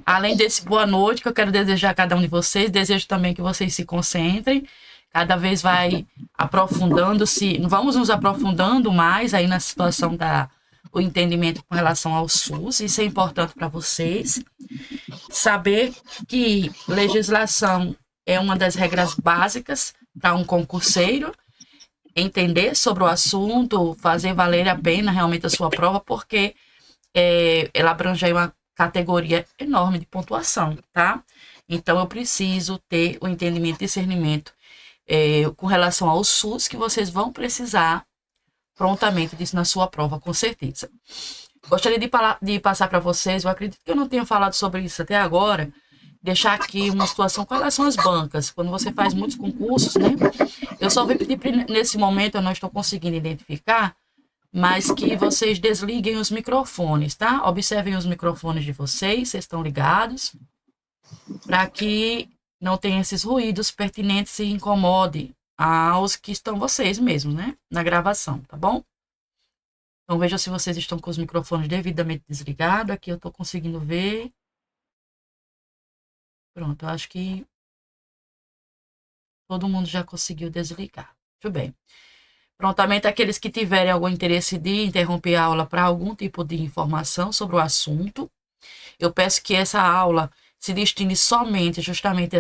Além desse boa noite que eu quero desejar a cada um de vocês, desejo também que vocês se concentrem, cada vez vai aprofundando-se, vamos nos aprofundando mais aí na situação o entendimento com relação ao SUS, isso é importante para vocês. Saber que legislação é uma das regras básicas para um concurseiro, entender sobre o assunto, fazer valer a pena realmente a sua prova, porque ela abrange aí uma categoria enorme de pontuação, tá? Então, eu preciso ter o entendimento e discernimento com relação ao SUS, que vocês vão precisar prontamente disso na sua prova, com certeza. Gostaria de passar para vocês, eu acredito que eu não tenha falado sobre isso até agora, deixar aqui uma situação com relação às bancas. Quando você faz muitos concursos, né? Eu só vou pedir, nesse momento, eu não estou conseguindo identificar, mas que vocês desliguem os microfones, tá? Observem os microfones de vocês estão ligados, para que não tenha esses ruídos pertinentes e incomode aos que estão vocês mesmos, né? Na gravação, tá bom? Então, vejam se vocês estão com os microfones devidamente desligados. Aqui eu estou conseguindo ver. Pronto, eu acho que todo mundo já conseguiu desligar. Muito bem. Prontamente, aqueles que tiverem algum interesse de interromper a aula para algum tipo de informação sobre o assunto, eu peço que essa aula se destine somente, justamente,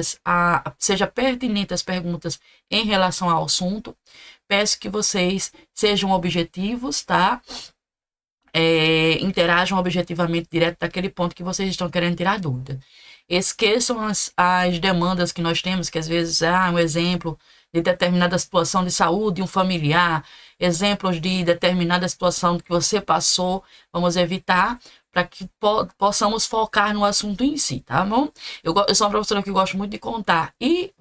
seja pertinente as perguntas em relação ao assunto. Peço que vocês sejam objetivos, tá? Interajam objetivamente direto daquele ponto que vocês estão querendo tirar dúvida. Esqueçam as demandas que nós temos, que às vezes um exemplo de determinada situação de saúde de um familiar, exemplos de determinada situação que você passou, vamos evitar, para que possamos focar no assunto em si, tá bom? Eu sou uma professora que gosto muito de contar e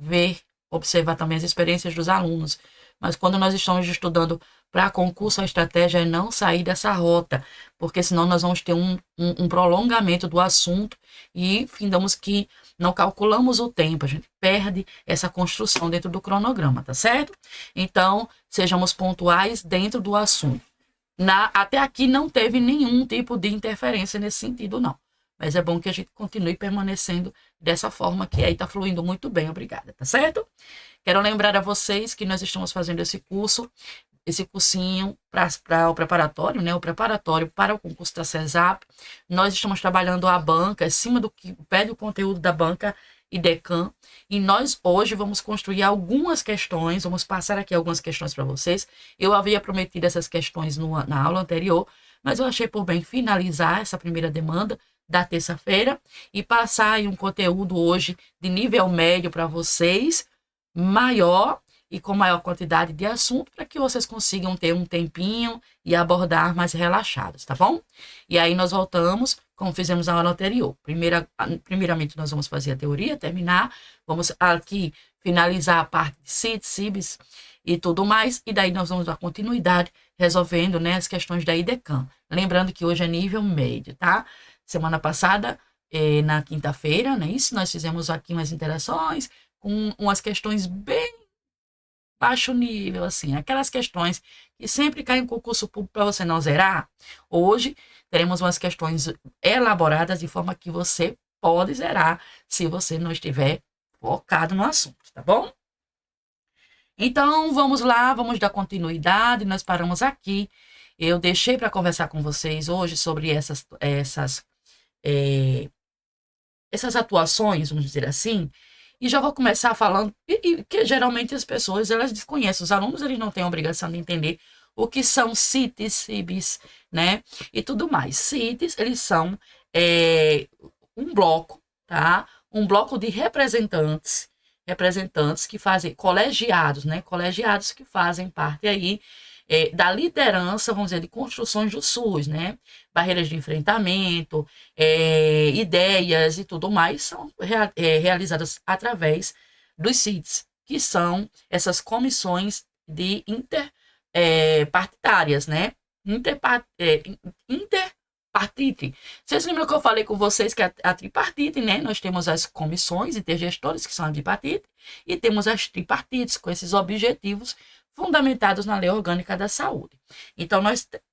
observar também as experiências dos alunos, mas quando nós estamos estudando para concurso, a estratégia é não sair dessa rota, porque senão nós vamos ter um prolongamento do assunto e findamos que não calculamos o tempo, a gente perde essa construção dentro do cronograma, tá certo? Então, sejamos pontuais dentro do assunto. Até aqui não teve nenhum tipo de interferência nesse sentido, não. Mas é bom que a gente continue permanecendo dessa forma, que aí está fluindo muito bem, obrigada, tá certo? Quero lembrar a vocês que nós estamos fazendo esse cursinho para o preparatório, né? O preparatório para o concurso da CESAP. Nós estamos trabalhando a banca, acima do que pede o conteúdo da banca IDECAM, e nós hoje vamos construir algumas questões, vamos passar aqui algumas questões para vocês. Eu havia prometido essas questões na aula anterior, mas eu achei por bem finalizar essa primeira demanda da terça-feira e passar aí um conteúdo hoje de nível médio para vocês, maior e com maior quantidade de assunto, para que vocês consigam ter um tempinho e abordar mais relaxados, tá bom? E aí nós voltamos, como fizemos na aula anterior. Primeiramente, nós vamos fazer a teoria, terminar, vamos aqui finalizar a parte de CITES, CIBS e tudo mais, e daí nós vamos dar continuidade, resolvendo, né, as questões da IDECAM. Lembrando que hoje é nível médio, tá? Semana passada, na quinta-feira, né, isso, nós fizemos aqui umas interações com umas questões bem baixo nível, assim, aquelas questões que sempre caem em concurso público para você não zerar. Hoje teremos umas questões elaboradas de forma que você pode zerar se você não estiver focado no assunto, tá bom? Então, vamos lá, vamos dar continuidade, nós paramos aqui. Eu deixei para conversar com vocês hoje sobre essas atuações, vamos dizer assim, e já vou começar falando que geralmente as pessoas, elas desconhecem, os alunos, eles não têm a obrigação de entender o que são CITES, CIBS, né, e tudo mais. CITES, eles são um bloco, tá, um bloco de representantes que fazem, colegiados, né, colegiados que fazem parte aí da liderança, vamos dizer, de construções do SUS, né? Barreiras de enfrentamento, ideias e tudo mais são realizadas através dos CITES, que são essas comissões de interpartidárias, né? Interpartite. Vocês lembram que eu falei com vocês que a tripartite, né? Nós temos as comissões intergestores, que são a tripartite, e temos as tripartites, com esses objetivos fundamentados na Lei Orgânica da Saúde. Então,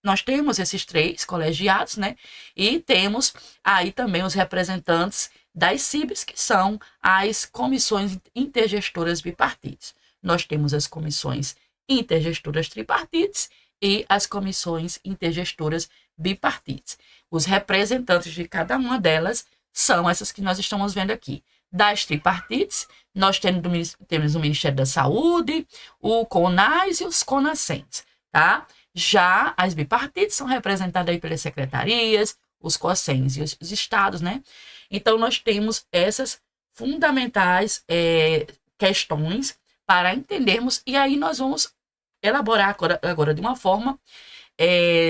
nós temos esses 3 colegiados, né? E temos aí também os representantes das CIBs, que são as comissões intergestoras bipartites. Nós temos as comissões intergestoras tripartites e as comissões intergestoras bipartites. Os representantes de cada uma delas são essas que nós estamos vendo aqui. Das tripartites, nós temos o Ministério da Saúde, o CONAS e os CONASENS, tá? Já as bipartites são representadas aí pelas secretarias, os COSENS e os estados, né? Então, nós temos essas fundamentais questões para entendermos, e aí nós vamos elaborar agora de uma forma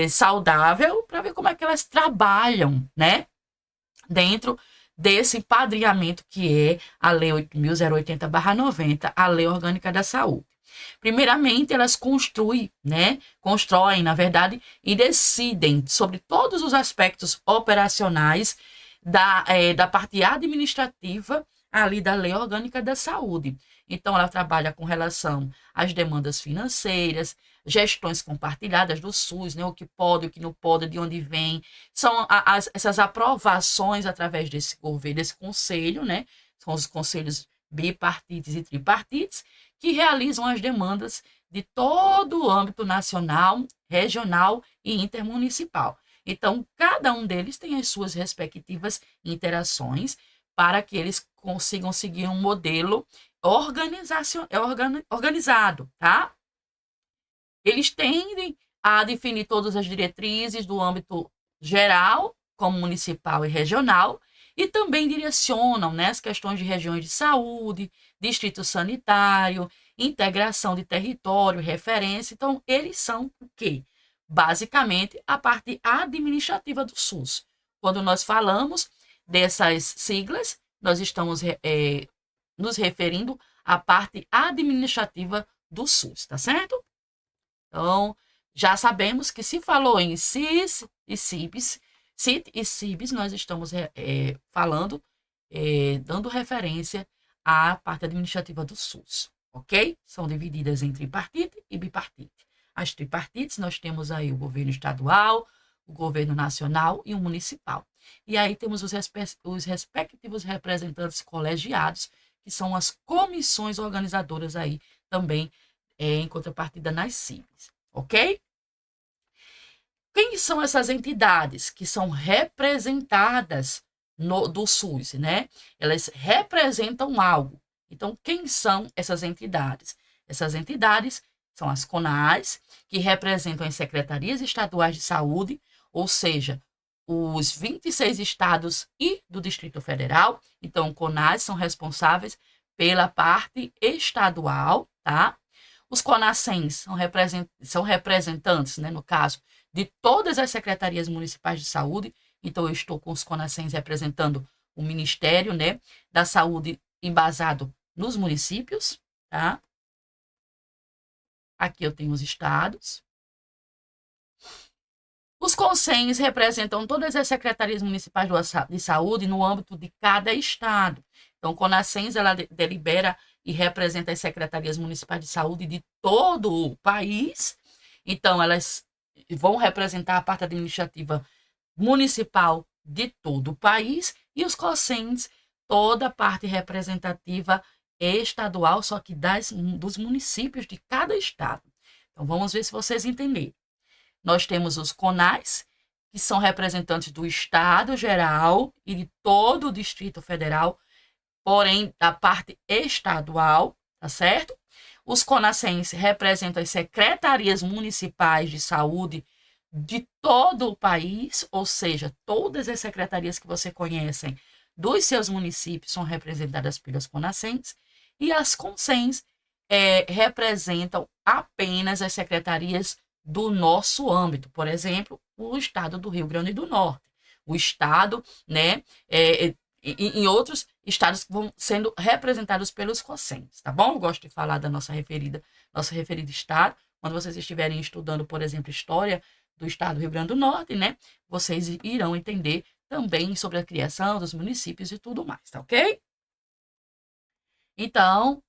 saudável para ver como é que elas trabalham, né? Dentro desse empadrinhamento que é a Lei 8.080/90, a Lei Orgânica da Saúde. Primeiramente, elas constroem, na verdade, e decidem sobre todos os aspectos operacionais da parte administrativa ali da Lei Orgânica da Saúde. Então, ela trabalha com relação às demandas financeiras, gestões compartilhadas do SUS, o que pode, o que não pode, de onde vem. São essas aprovações através desse governo, desse conselho, São os conselhos bipartites e tripartites, que realizam as demandas de todo o âmbito nacional, regional e intermunicipal. Então, cada um deles tem as suas respectivas interações para que eles consigam seguir um modelo organizado, tá? Eles tendem a definir todas as diretrizes do âmbito geral, como municipal e regional, e também direcionam, as questões de regiões de saúde, distrito sanitário, integração de território, referência. Então, eles são o quê? Basicamente, a parte administrativa do SUS. Quando nós falamos dessas siglas, nós estamos nos referindo à parte administrativa do SUS, tá certo? Então, já sabemos que se falou em CIT e CIBs, nós estamos falando, dando referência à parte administrativa do SUS, ok? São divididas em tripartite e bipartite. As tripartites, nós temos aí o governo estadual, o governo nacional e o municipal. E aí temos os respectivos representantes colegiados, que são as comissões organizadoras aí também, em contrapartida nas CIBs, ok? Quem são essas entidades que são representadas do SUS, Elas representam algo. Então, quem são essas entidades? Essas entidades são as CONAS, que representam as secretarias estaduais de saúde, ou seja, os 26 estados e do Distrito Federal. Então, CONAS são responsáveis pela parte estadual, tá? Os CONASENS são representantes, no caso, de todas as secretarias municipais de saúde. Então, eu estou com os CONASENS representando o Ministério, da Saúde embasado nos municípios, tá? Aqui eu tenho os estados. Os CONSENS representam todas as secretarias municipais de saúde no âmbito de cada estado. Então, o CONASENS, ela delibera e representa as secretarias municipais de saúde de todo o país. Então, elas vão representar a parte administrativa municipal de todo o país. E os CONSENS, toda a parte representativa estadual, só que dos municípios de cada estado. Então, vamos ver se vocês entenderam. Nós temos os CONAS, que são representantes do Estado geral e de todo o Distrito Federal, porém, da parte estadual, tá certo? Os CONASENS representam as secretarias municipais de saúde de todo o país, ou seja, todas as secretarias que você conhecem dos seus municípios são representadas pelas CONASENS, e as CONSENS representam apenas as secretarias do nosso âmbito, por exemplo, o estado do Rio Grande do Norte, o estado, em outros estados que vão sendo representados pelos CONSENS, tá bom? Eu gosto de falar da nosso referido estado. Quando vocês estiverem estudando, por exemplo, história do estado do Rio Grande do Norte, vocês irão entender também sobre a criação dos municípios e tudo mais, tá ok? Então,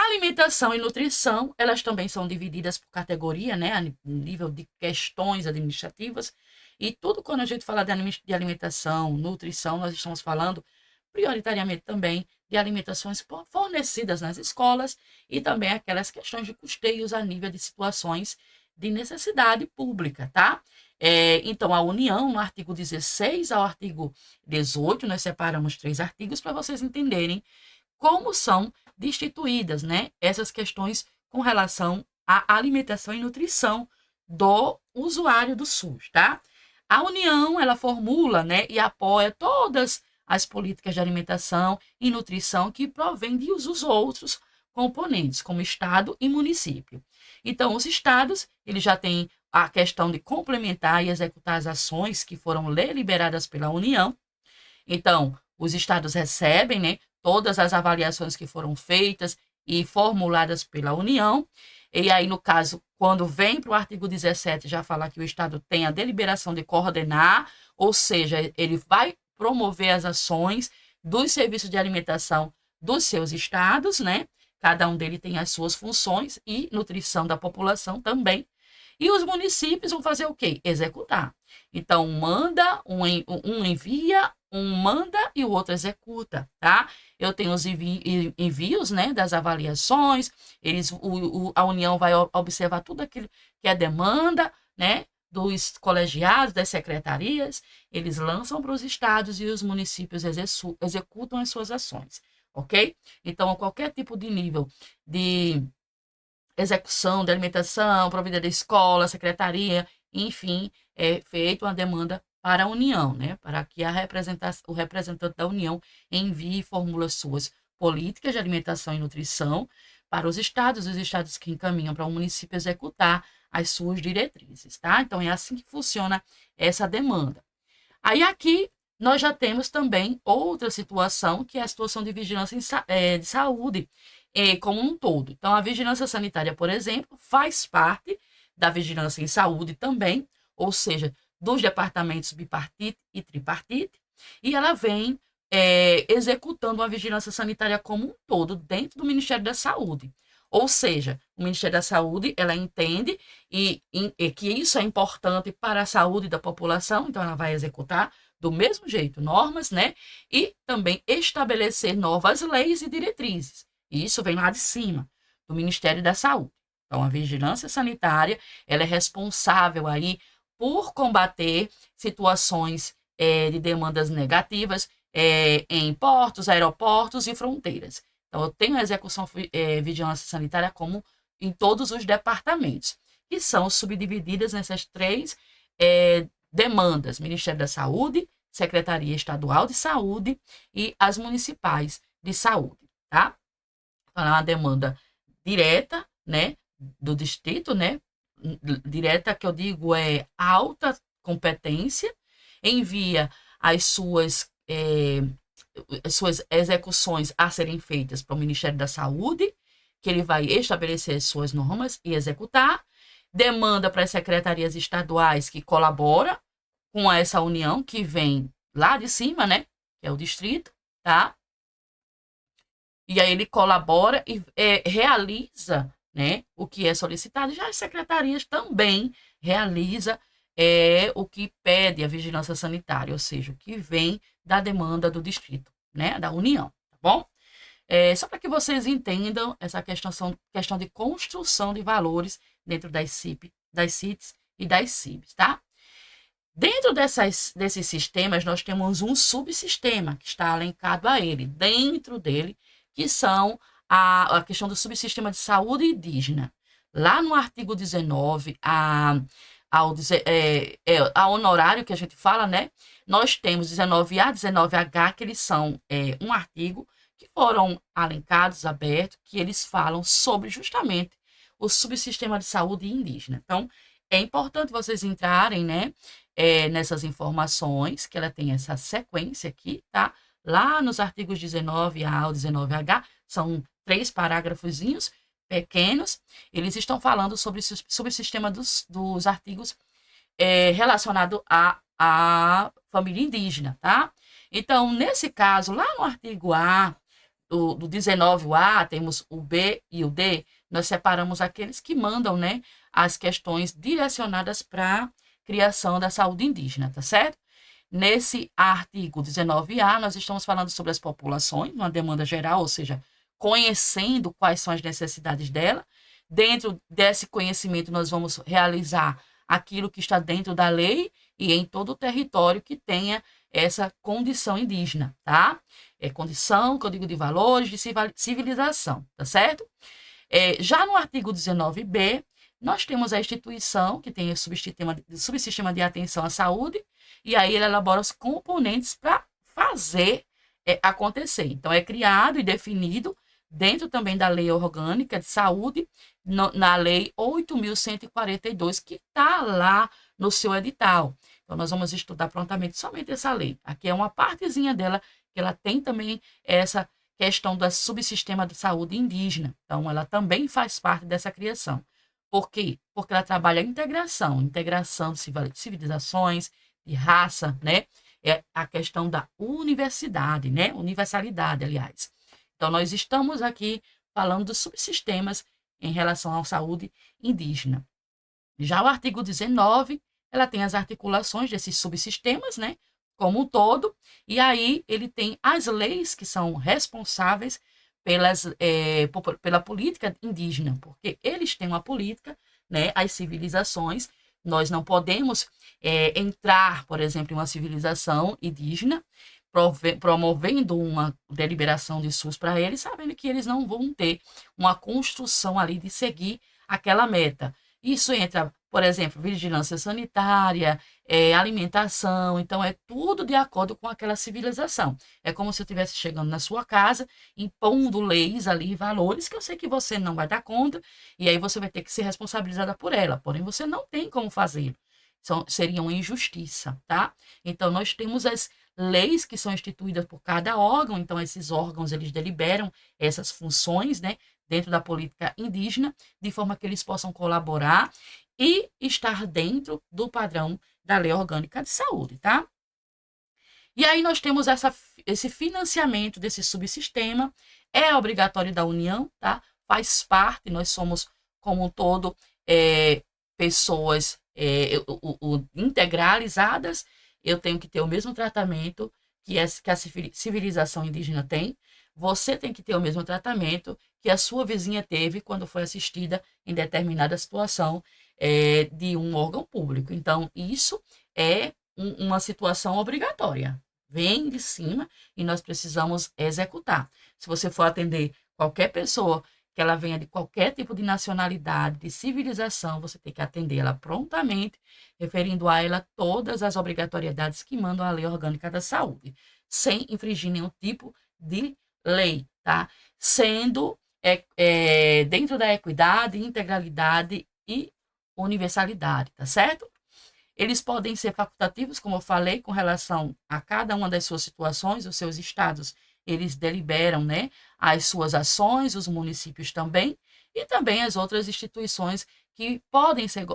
Alimentação e nutrição, elas também são divididas por categoria, né, a nível de questões administrativas. E tudo quando a gente fala de alimentação, nutrição, nós estamos falando prioritariamente também de alimentações fornecidas nas escolas e também aquelas questões de custeios a nível de situações de necessidade pública, tá? Então, a União, no artigo 16 ao artigo 18, nós separamos 3 artigos para vocês entenderem como são destituídas, né, essas questões com relação à alimentação e nutrição do usuário do SUS, tá? A União, ela formula, né, e apoia todas as políticas de alimentação e nutrição que provêm dos outros componentes, como Estado e município. Então, os estados, eles já têm a questão de complementar e executar as ações que foram deliberadas pela União. Então, os estados recebem, né, todas as avaliações que foram feitas e formuladas pela União. E aí, no caso, quando vem para o artigo 17, já fala que o Estado tem a deliberação de coordenar, ou seja, ele vai promover as ações dos serviços de alimentação dos seus estados, né? Cada um deles tem as suas funções e nutrição da população também. E os municípios vão fazer o quê? Executar. Então, manda, um envia, um manda e o outro executa, tá? Eu tenho os envios, né, das avaliações, a União vai observar tudo aquilo que é demanda, né, dos colegiados, das secretarias, eles lançam para os estados e os municípios executam as suas ações, ok? Então, qualquer tipo de nível de execução de alimentação, providência da escola, secretaria, enfim, é feita uma demanda para a União, né? Para que o representante da União envie e formule suas políticas de alimentação e nutrição para os estados que encaminham para o município executar as suas diretrizes, tá? Então, é assim que funciona essa demanda. Aí, aqui, nós já temos também outra situação, que é a situação de vigilância de saúde, como um todo. Então, a vigilância sanitária, por exemplo, faz parte da vigilância em saúde também, ou seja, dos departamentos bipartite e tripartite, e ela vem executando uma vigilância sanitária como um todo dentro do Ministério da Saúde. Ou seja, o Ministério da Saúde, ela entende que isso é importante para a saúde da população, então ela vai executar do mesmo jeito normas, né? E também estabelecer novas leis e diretrizes. E isso vem lá de cima, do Ministério da Saúde. Então, a vigilância sanitária, ela é responsável aí por combater situações de demandas negativas em portos, aeroportos e fronteiras. Então, eu tenho a execução vigilância sanitária como em todos os departamentos, que são subdivididas nessas 3 demandas: Ministério da Saúde, Secretaria Estadual de Saúde e as municipais de saúde, tá? Então, é uma demanda direta, né, do distrito, né? Direta, que eu digo, é alta competência, envia as suas execuções a serem feitas para o Ministério da Saúde, que ele vai estabelecer as suas normas e executar, demanda para as secretarias estaduais que colaboram com essa união que vem lá de cima, né, que é o distrito, tá? E aí ele colabora e realiza, né, o que é solicitado. Já as secretarias também realiza o que pede a vigilância sanitária, ou seja, o que vem da demanda do distrito, né, da União, tá bom? Só para que vocês entendam essa questão de construção de valores dentro das CITs e das CIBs, tá? Dentro desses sistemas, nós temos um subsistema que está alencado a ele, dentro dele, que são a questão do subsistema de saúde indígena. Lá no artigo 19, a honorário que a gente fala, né? Nós temos 19A, 19H, que eles são um artigo que foram alencados, abertos, que eles falam sobre justamente o subsistema de saúde indígena. Então, é importante vocês entrarem, né, nessas informações, que ela tem essa sequência aqui, tá? Lá nos artigos 19A ao 19H, são 3 parágrafozinhos pequenos, eles estão falando sobre o subsistema dos artigos relacionado à família indígena, tá? Então, nesse caso, lá no artigo A, do 19A, temos o B e o D, nós separamos aqueles que mandam, né, as questões direcionadas para a criação da saúde indígena, tá certo? Nesse artigo 19A, nós estamos falando sobre as populações, uma demanda geral, ou seja, conhecendo quais são as necessidades dela. Dentro desse conhecimento, nós vamos realizar aquilo que está dentro da lei e em todo o território que tenha essa condição indígena, tá? É condição, código de valores, de civilização, tá certo? Já no artigo 19b, nós temos a instituição, que tem o subsistema de atenção à saúde, e aí ele elabora os componentes para fazer acontecer. Então, é criado e definido dentro também da Lei Orgânica de Saúde, na Lei 8.142, que está lá no seu edital. Então, nós vamos estudar prontamente somente essa lei. Aqui é uma partezinha dela, que ela tem também essa questão do subsistema de saúde indígena. Então, ela também faz parte dessa criação. Por quê? Porque ela trabalha a integração de civilizações, de raça, né? É a questão da universidade, né? Universalidade, aliás. Então, nós estamos aqui falando dos subsistemas em relação à saúde indígena. Já o artigo 19, ela tem as articulações desses subsistemas, né? Como um todo, e aí ele tem as leis que são responsáveis pela política indígena, porque eles têm uma política, né? As civilizações, nós não podemos entrar, por exemplo, em uma civilização indígena, promovendo uma deliberação de SUS para eles, sabendo que eles não vão ter uma construção ali de seguir aquela meta. Isso entra, por exemplo, vigilância sanitária, alimentação, então é tudo de acordo com aquela civilização. É como se eu estivesse chegando na sua casa, impondo leis ali, valores que eu sei que você não vai dar conta, e aí você vai ter que ser responsabilizada por ela, porém você não tem como fazê-lo. Seria uma injustiça, tá? Então, nós temos as leis que são instituídas por cada órgão, então esses órgãos, eles deliberam essas funções, né, dentro da política indígena, de forma que eles possam colaborar e estar dentro do padrão da Lei Orgânica de Saúde, tá? E aí nós temos esse financiamento desse subsistema, é obrigatório da União, tá? Faz parte, nós somos, como um todo, pessoas integralizadas, eu tenho que ter o mesmo tratamento que a civilização indígena tem, você tem que ter o mesmo tratamento que a sua vizinha teve quando foi assistida em determinada situação de um órgão público. Então, isso é uma situação obrigatória. Vem de cima e nós precisamos executar. Se você for atender qualquer pessoa, que ela venha de qualquer tipo de nacionalidade, de civilização, você tem que atender ela prontamente, referindo a ela todas as obrigatoriedades que mandam a Lei Orgânica da Saúde, sem infringir nenhum tipo de lei, tá? Sendo dentro da equidade, integralidade e universalidade, tá certo? Eles podem ser facultativos, como eu falei, com relação a cada uma das suas situações, os seus estados, eles deliberam, né, as suas ações, os municípios também, e também as outras instituições que podem ser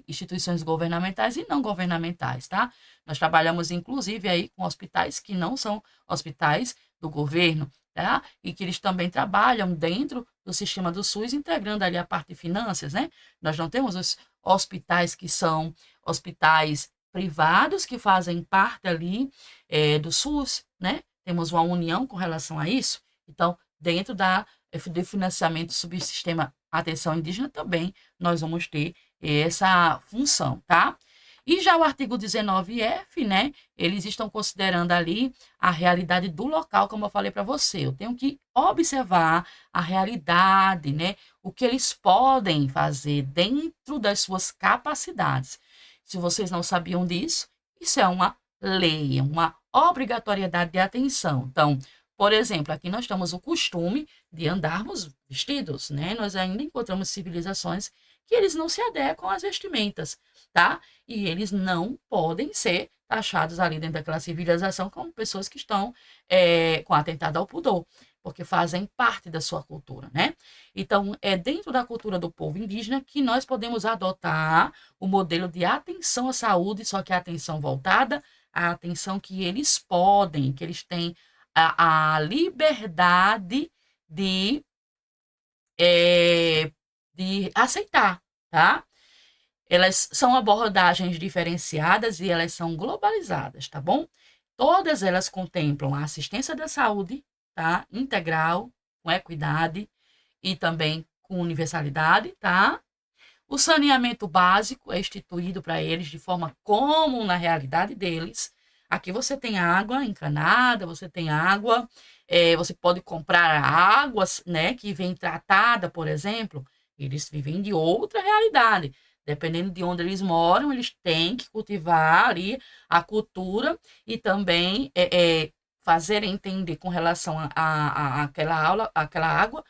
instituições governamentais e não governamentais, tá? Nós trabalhamos, inclusive, aí com hospitais que não são hospitais do governo, tá? E que eles também trabalham dentro do sistema do SUS, integrando ali a parte de finanças, né? Nós não temos os hospitais que são hospitais privados, que fazem parte ali do SUS, né? Temos uma união com relação a isso. Então, dentro do financiamento do subsistema Atenção Indígena, também nós vamos ter essa função, tá? E já o artigo 19F, né? Eles estão considerando ali a realidade do local, como eu falei para você. Eu tenho que observar a realidade, né? O que eles podem fazer dentro das suas capacidades. Se vocês não sabiam disso, isso é uma lei, uma obrigatoriedade de atenção. Então, por exemplo, aqui nós temos o costume de andarmos vestidos, né? Nós ainda encontramos civilizações que eles não se adequam às vestimentas, tá? E eles não podem ser taxados ali dentro daquela civilização como pessoas que estão com atentado ao pudor, porque fazem parte da sua cultura, né? Então, é dentro da cultura do povo indígena que nós podemos adotar o modelo de atenção à saúde, só que a atenção voltada à atenção que eles podem, que eles têm a liberdade de, de aceitar, tá? Elas são abordagens diferenciadas e elas são globalizadas, tá bom? Todas elas contemplam a assistência da saúde, tá? Integral, com equidade e também com universalidade, tá? O saneamento básico é instituído para eles de forma comum na realidade deles. Aqui você tem água encanada, você tem água, você pode comprar águas, né, que vem tratada, por exemplo. Eles vivem de outra realidade. Dependendo de onde eles moram, eles têm que cultivar ali a cultura e também fazer entender com relação àquela água,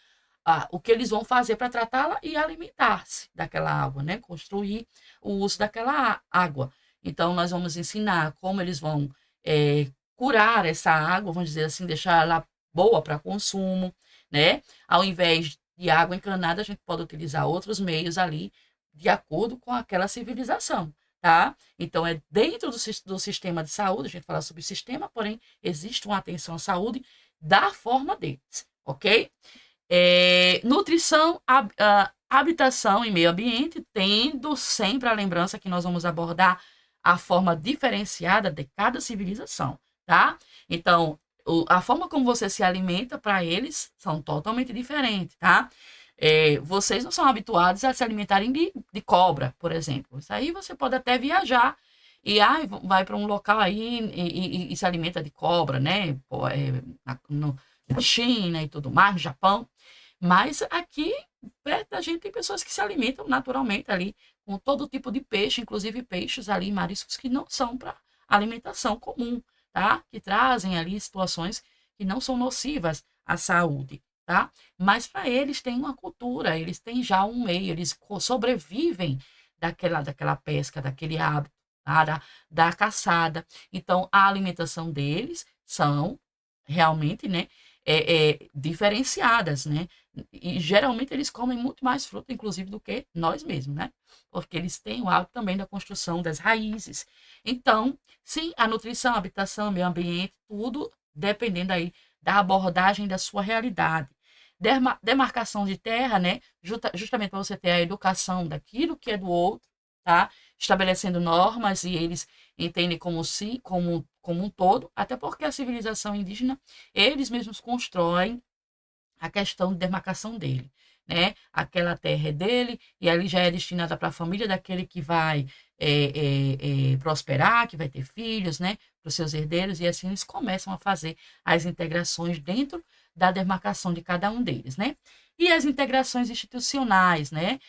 o que eles vão fazer para tratá-la e alimentar-se daquela água, né? Construir o uso daquela água. Então, nós vamos ensinar como eles vão curar essa água, vamos dizer assim, deixar ela boa para consumo, né? Ao invés de água encanada, a gente pode utilizar outros meios ali, de acordo com aquela civilização, tá? Então, é dentro do sistema de saúde, a gente fala sobre sistema, porém, existe uma atenção à saúde da forma deles, ok? Nutrição, habitação e meio ambiente, tendo sempre a lembrança que nós vamos abordar a forma diferenciada de cada civilização, tá? Então, a forma como você se alimenta para eles são totalmente diferentes, tá? Vocês não são habituados a se alimentarem de cobra, por exemplo. Isso aí você pode até viajar e vai para um local aí e se alimenta de cobra, né? Na China e tudo mais, no Japão. Mas aqui, perto da gente, tem pessoas que se alimentam naturalmente ali com todo tipo de peixe, inclusive peixes ali, mariscos que não são para alimentação comum, tá? Que trazem ali situações que não são nocivas à saúde, tá? Mas para eles tem uma cultura, eles têm já um meio, eles sobrevivem daquela pesca, daquele hábito, tá? Da caçada. Então, a alimentação deles são realmente, né, diferenciadas, né? E geralmente eles comem muito mais fruta, inclusive, do que nós mesmos, né? Porque eles têm o hábito também da construção das raízes. Então, sim, a nutrição, a habitação, meio ambiente, tudo dependendo aí da abordagem da sua realidade. Demarcação de terra, né? Justamente para você ter a educação daquilo que é do outro, tá? Estabelecendo normas e eles entendem como um todo, até porque a civilização indígena, eles mesmos constroem a questão de demarcação dele, né? Aquela terra é dele e ali já é destinada para a família daquele que vai prosperar, que vai ter filhos, né? Para os seus herdeiros e assim eles começam a fazer as integrações dentro da demarcação de cada um deles, né? E as integrações institucionais, né?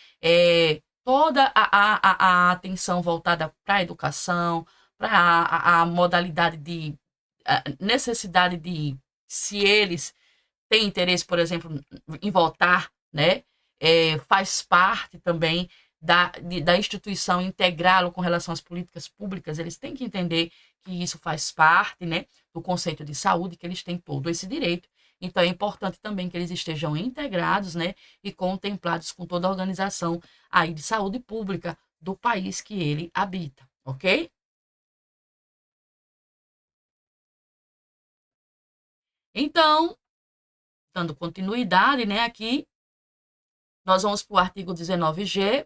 Toda a atenção voltada para a educação, para a modalidade de a necessidade de, se eles têm interesse, por exemplo, em votar, né? Faz parte também da instituição integrá-lo com relação às políticas públicas, eles têm que entender que isso faz parte, né, do conceito de saúde, que eles têm todo esse direito. Então, é importante também que eles estejam integrados, né, e contemplados com toda a organização aí de saúde pública do país que ele habita, ok? Então, dando continuidade, né, aqui, nós vamos para o artigo 19G,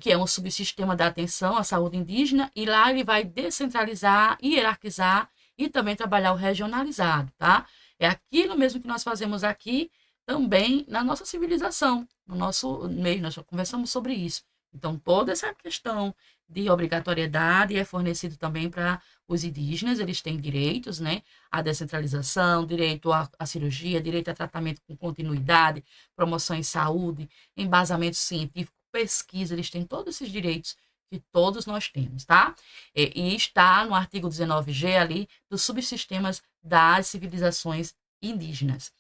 que é um subsistema da atenção à saúde indígena, e lá ele vai descentralizar, hierarquizar e também trabalhar o regionalizado, tá? É aquilo mesmo que nós fazemos aqui também na nossa civilização, no nosso meio, nós já conversamos sobre isso. Então, toda essa questão de obrigatoriedade é fornecido também para os indígenas, eles têm direitos, né? À descentralização, direito à cirurgia, direito a tratamento com continuidade, promoção em saúde, embasamento científico, pesquisa, eles têm todos esses direitos que todos nós temos, tá? E está no artigo 19G ali dos subsistemas das civilizações indígenas.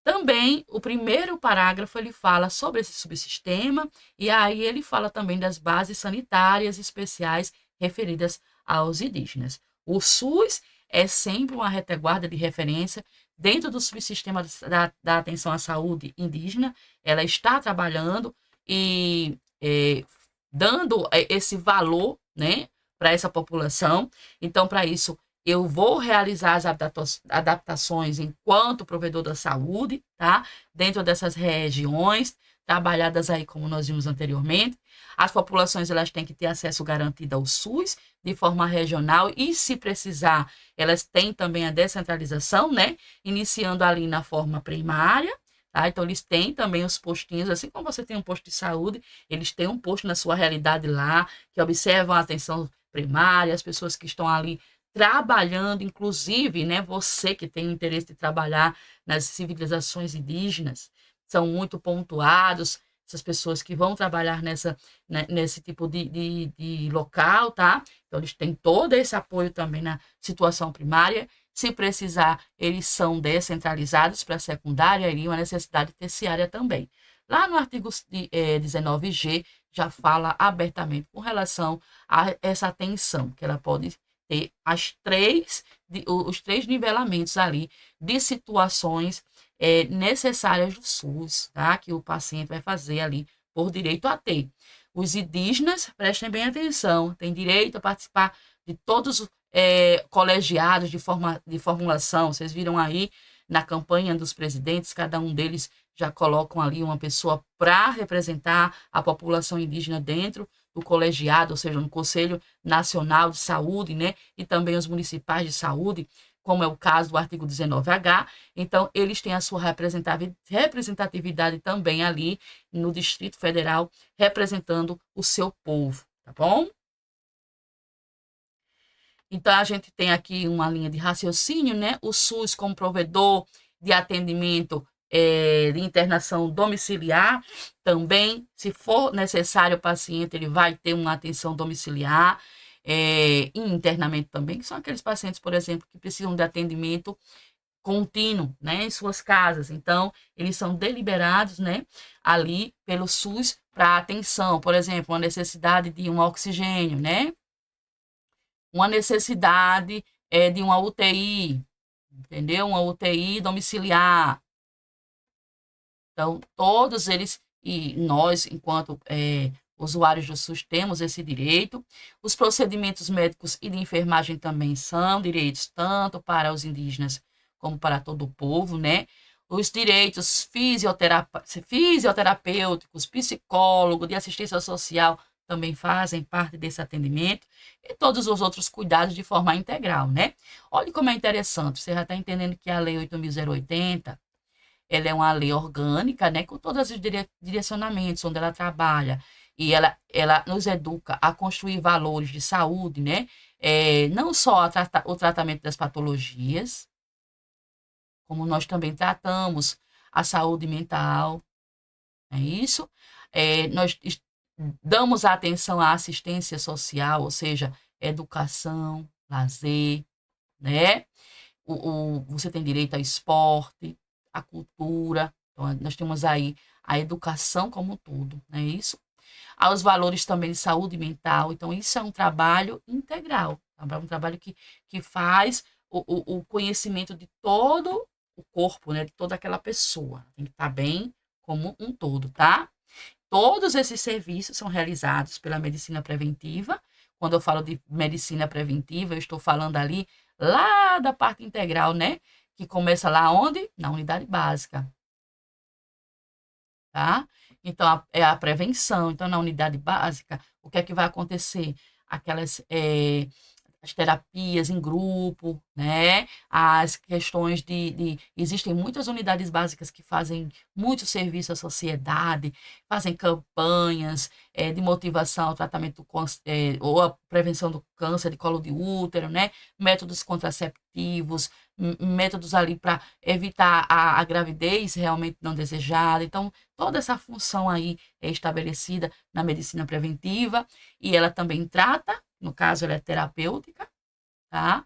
Também o primeiro parágrafo ele fala sobre esse subsistema e aí ele fala também das bases sanitárias especiais referidas aos indígenas. O SUS é sempre uma retaguarda de referência dentro do subsistema da atenção à saúde indígena. Ela está trabalhando e dando esse valor, né, para essa população. Então, para isso, eu vou realizar as adaptações enquanto provedor da saúde, tá? Dentro dessas regiões, trabalhadas aí como nós vimos anteriormente. As populações, elas têm que ter acesso garantido ao SUS, de forma regional, e se precisar, elas têm também a descentralização, né? Iniciando ali na forma primária, tá? Então, eles têm também os postinhos, assim como você tem um posto de saúde, eles têm um posto na sua realidade lá, que observam a atenção primária, as pessoas que estão ali trabalhando, inclusive, né, você que tem o interesse de trabalhar nas civilizações indígenas, são muito pontuados, essas pessoas que vão trabalhar nesse tipo de local, tá? Então, eles têm todo esse apoio também na situação primária. Se precisar, eles são descentralizados para a secundária e uma necessidade terciária também. Lá no artigo 19G, já fala abertamente com relação a essa atenção, que ela pode ter os três nivelamentos ali de situações necessárias do SUS, tá? Que o paciente vai fazer ali por direito a ter. Os indígenas, prestem bem atenção, têm direito a participar de todos os colegiados de formulação. Vocês viram aí na campanha dos presidentes, cada um deles já colocam ali uma pessoa para representar a população indígena dentro do colegiado, ou seja, no Conselho Nacional de Saúde, né? E também os municipais de saúde, como é o caso do artigo 19H. Então, eles têm a sua representatividade também ali no Distrito Federal, representando o seu povo, tá bom? Então, a gente tem aqui uma linha de raciocínio, né? O SUS como provedor de atendimento de internação domiciliar, também, se for necessário, o paciente ele vai ter uma atenção domiciliar e internamento também, que são aqueles pacientes, por exemplo, que precisam de atendimento contínuo, né, em suas casas. Então, eles são deliberados, né, ali pelo SUS para atenção, por exemplo, uma necessidade de um oxigênio, né, uma necessidade de uma UTI, entendeu? Uma UTI domiciliar. Então, todos eles, e nós, enquanto usuários do SUS, temos esse direito. Os procedimentos médicos e de enfermagem também são direitos, tanto para os indígenas como para todo o povo, né? Os direitos fisioterapêuticos, psicólogo, de assistência social, também fazem parte desse atendimento, e todos os outros cuidados de forma integral, né? Olha como é interessante, você já está entendendo que a Lei 8.080, ela é uma lei orgânica, né, com todos os direcionamentos onde ela trabalha, e ela nos educa a construir valores de saúde, né, não só o tratamento das patologias, como nós também tratamos a saúde mental, é isso? Nós damos atenção à assistência social, ou seja, educação, lazer, né? Você tem direito ao esporte, à cultura. Então, nós temos aí a educação como um todo, não é isso? Aos valores também de saúde mental. Então, isso é um trabalho integral. É um trabalho que faz o conhecimento de todo o corpo, né? De toda aquela pessoa. Tem que estar bem como um todo, tá? Todos esses serviços são realizados pela medicina preventiva. Quando eu falo de medicina preventiva, eu estou falando ali lá da parte integral, né? Que começa lá onde? Na unidade básica, tá? Então, é a prevenção. Então, na unidade básica, o que é que vai acontecer? Aquelas as terapias em grupo, né? As questões existem muitas unidades básicas que fazem muito serviço à sociedade, fazem campanhas de motivação ao tratamento ou a prevenção do câncer de colo de útero, né? Métodos contraceptivos, métodos ali para evitar a gravidez realmente não desejada. Então, toda essa função aí é estabelecida na medicina preventiva, e ela também trata, no caso, ela é terapêutica, tá?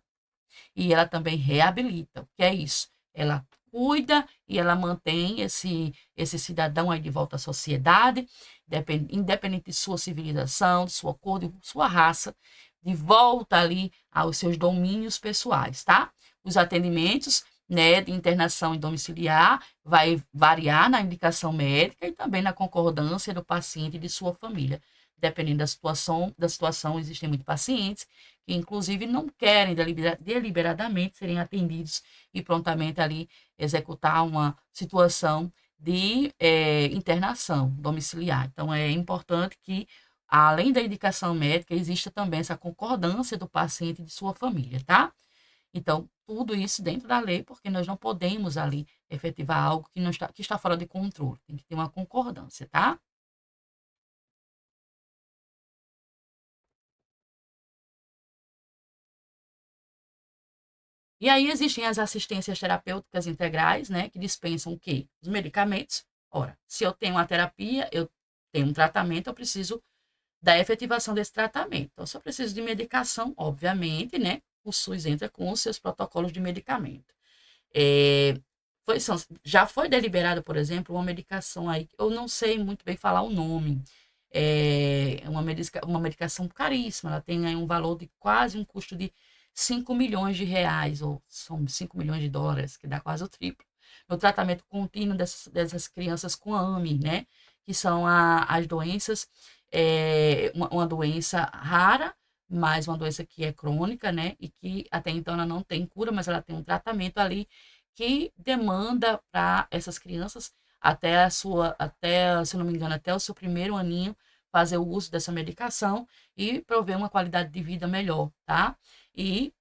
E ela também reabilita. O que é isso? Ela cuida e ela mantém esse cidadão aí de volta à sociedade, independente de sua civilização, de sua cor, de sua raça, de volta ali aos seus domínios pessoais, tá? Os atendimentos, né, de internação e domiciliar vai variar na indicação médica e também na concordância do paciente e de sua família. Dependendo da situação, existem muitos pacientes que inclusive não querem deliberadamente serem atendidos e prontamente ali executar uma situação de internação domiciliar. Então, é importante que, além da indicação médica, exista também essa concordância do paciente e de sua família, tá? Então, tudo isso dentro da lei, porque nós não podemos ali efetivar algo que, não está, que está fora de controle. Tem que ter uma concordância, tá? E aí existem as assistências terapêuticas integrais, né, que dispensam o quê? Os medicamentos. Ora, se eu tenho uma terapia, eu tenho um tratamento, eu preciso da efetivação desse tratamento. Então, se eu preciso de medicação, obviamente, né, o SUS entra com os seus protocolos de medicamento. É, já foi deliberada, por exemplo, uma medicação aí, eu não sei muito bem falar o nome, é uma medicação caríssima, ela tem aí um valor de quase um custo de 5 milhões de reais, ou são 5 milhões de dólares, que dá quase o triplo, no tratamento contínuo dessas crianças com AMI, né? Que são as doenças, uma doença rara, mas uma doença que é crônica, né? E que até então ela não tem cura, mas ela tem um tratamento ali que demanda para essas crianças até, se não me engano, até o seu primeiro aninho, fazer o uso dessa medicação e prover uma qualidade de vida melhor, tá? E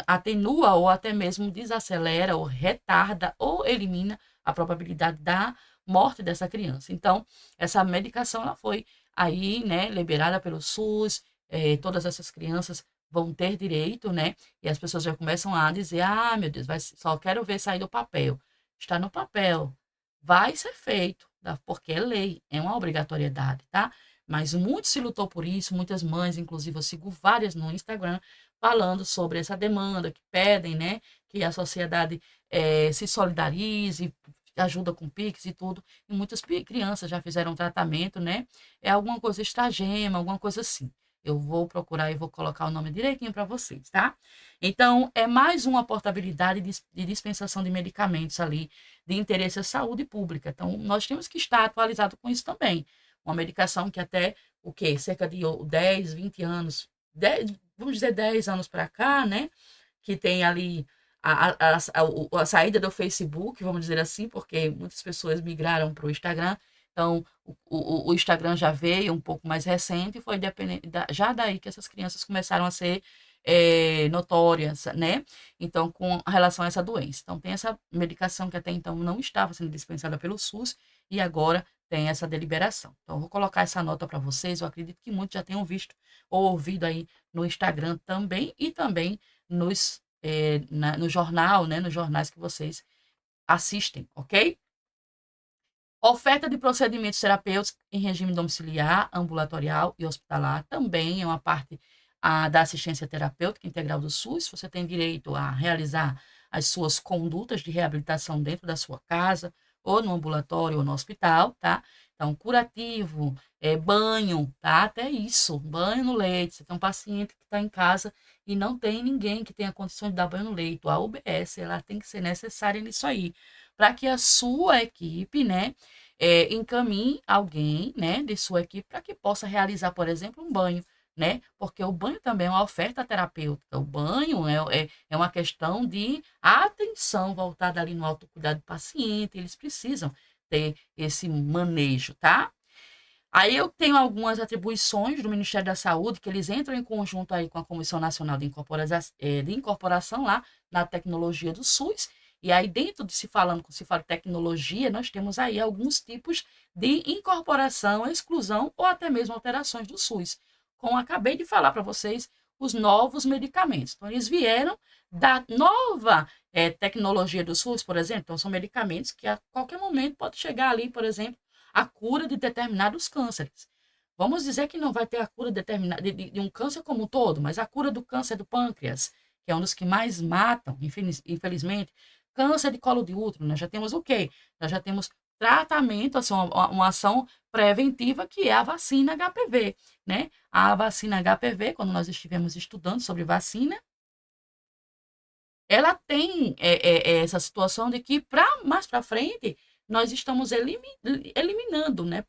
atenua ou até mesmo desacelera ou retarda ou elimina a probabilidade da morte dessa criança. Então, essa medicação ela foi aí, né, liberada pelo SUS, todas essas crianças vão ter direito, né? E as pessoas já começam a dizer: ah, meu Deus, só quero ver sair do papel. Está no papel, vai ser feito, tá? Porque é lei, é uma obrigatoriedade, tá? Mas muito se lutou por isso, muitas mães, inclusive eu sigo várias no Instagram, falando sobre essa demanda, que pedem, né, que a sociedade se solidarize, ajuda com Pix e tudo, e muitas crianças já fizeram tratamento, né, é alguma coisa estragema, alguma coisa assim. Eu vou procurar e vou colocar o nome direitinho para vocês, tá? Então, é mais uma portabilidade de dispensação de medicamentos ali, de interesse à saúde pública. Então, nós temos que estar atualizado com isso também. Uma medicação que até, o quê? Cerca de 10, 20 anos, 10, vamos dizer 10 anos para cá, né? Que tem ali a saída do Facebook, vamos dizer assim, porque muitas pessoas migraram para o Instagram. Então, o Instagram já veio um pouco mais recente e foi já daí que essas crianças começaram a ser notórias, né? Então, com relação a essa doença. Então, tem essa medicação que até então não estava sendo dispensada pelo SUS e agora tem essa deliberação. Então, eu vou colocar essa nota para vocês. Eu acredito que muitos já tenham visto ou ouvido aí no Instagram também e também no jornal, né? Nos jornais que vocês assistem, ok? Oferta de procedimentos terapêuticos em regime domiciliar, ambulatorial e hospitalar também é uma parte da assistência terapêutica integral do SUS. Você tem direito a realizar as suas condutas de reabilitação dentro da sua casa, ou no ambulatório ou no hospital, tá? Então, curativo, banho, tá? Até isso, banho no leito. Você tem um paciente que está em casa e não tem ninguém que tenha condições de dar banho no leito. A UBS, ela tem que ser necessária nisso aí, para que a sua equipe, né, encaminhe alguém, né, de sua equipe para que possa realizar, por exemplo, um banho, né? Porque o banho também é uma oferta terapêutica. O banho é uma questão de atenção voltada ali no autocuidado do paciente. Eles precisam ter esse manejo, tá? Aí eu tenho algumas atribuições do Ministério da Saúde que eles entram em conjunto aí com a Comissão Nacional de Incorporação lá na tecnologia do SUS. E aí dentro de se fala tecnologia, nós temos aí alguns tipos de incorporação, exclusão ou até mesmo alterações do SUS. Como acabei de falar para vocês, os novos medicamentos. Então eles vieram da nova tecnologia do SUS, por exemplo. Então são medicamentos que a qualquer momento pode chegar ali, por exemplo, a cura de determinados cânceres. Vamos dizer que não vai ter a cura de um câncer como um todo, mas a cura do câncer do pâncreas, que é um dos que mais matam, infelizmente. Câncer de colo de útero, nós já temos o quê? Nós já temos tratamento, assim, uma ação preventiva, que é a vacina HPV, né? A vacina HPV, quando nós estivemos estudando sobre vacina, ela tem essa situação de que, mais para frente, nós estamos eliminando, né,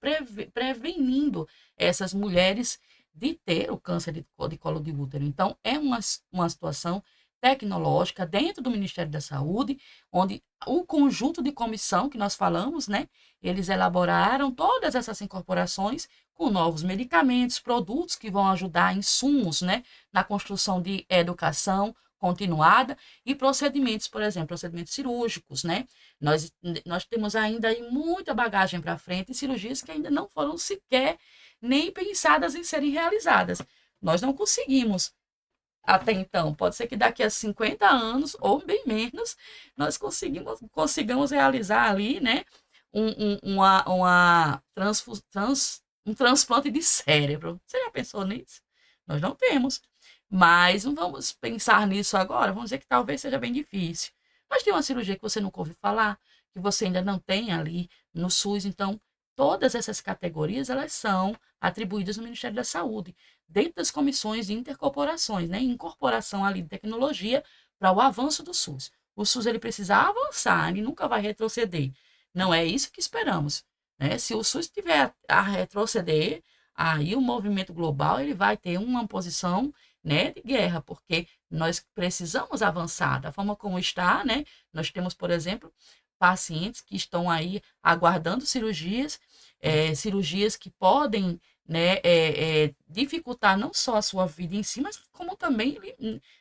prevenindo essas mulheres de ter o câncer de colo de útero. Então, é uma situação tecnológica dentro do Ministério da Saúde, onde o conjunto de comissão que nós falamos, né, eles elaboraram todas essas incorporações com novos medicamentos, produtos que vão ajudar, insumos, né, na construção de educação continuada e procedimentos, por exemplo, procedimentos cirúrgicos, né? Nós temos ainda aí muita bagagem para frente e cirurgias que ainda não foram sequer nem pensadas em serem realizadas. Nós não conseguimos até então. Pode ser que daqui a 50 anos, ou bem menos, nós consigamos realizar ali, né, um transplante de cérebro. Você já pensou nisso? Nós não temos. Mas não vamos pensar nisso agora. Vamos dizer que talvez seja bem difícil. Mas tem uma cirurgia que você nunca ouviu falar, que você ainda não tem ali no SUS. Então, todas essas categorias, elas são atribuídas no Ministério da Saúde, dentro das comissões de intercorporações, né? Incorporação ali de tecnologia para o avanço do SUS. O SUS ele precisa avançar, ele nunca vai retroceder. Não é isso que esperamos, né? Se o SUS tiver a retroceder, aí o movimento global ele vai ter uma posição, né, de guerra, porque nós precisamos avançar da forma como está, né? Nós temos, por exemplo, pacientes que estão aí aguardando cirurgias, cirurgias que podem, né, dificultar não só a sua vida em si, mas como também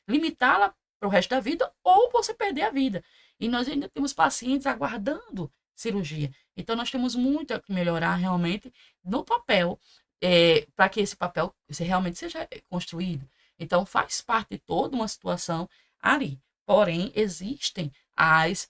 limitá-la para o resto da vida ou você perder a vida. E nós ainda temos pacientes aguardando cirurgia. Então, nós temos muito a melhorar realmente no papel, para que esse papel realmente seja construído. Então, faz parte de toda uma situação ali. Porém, existem as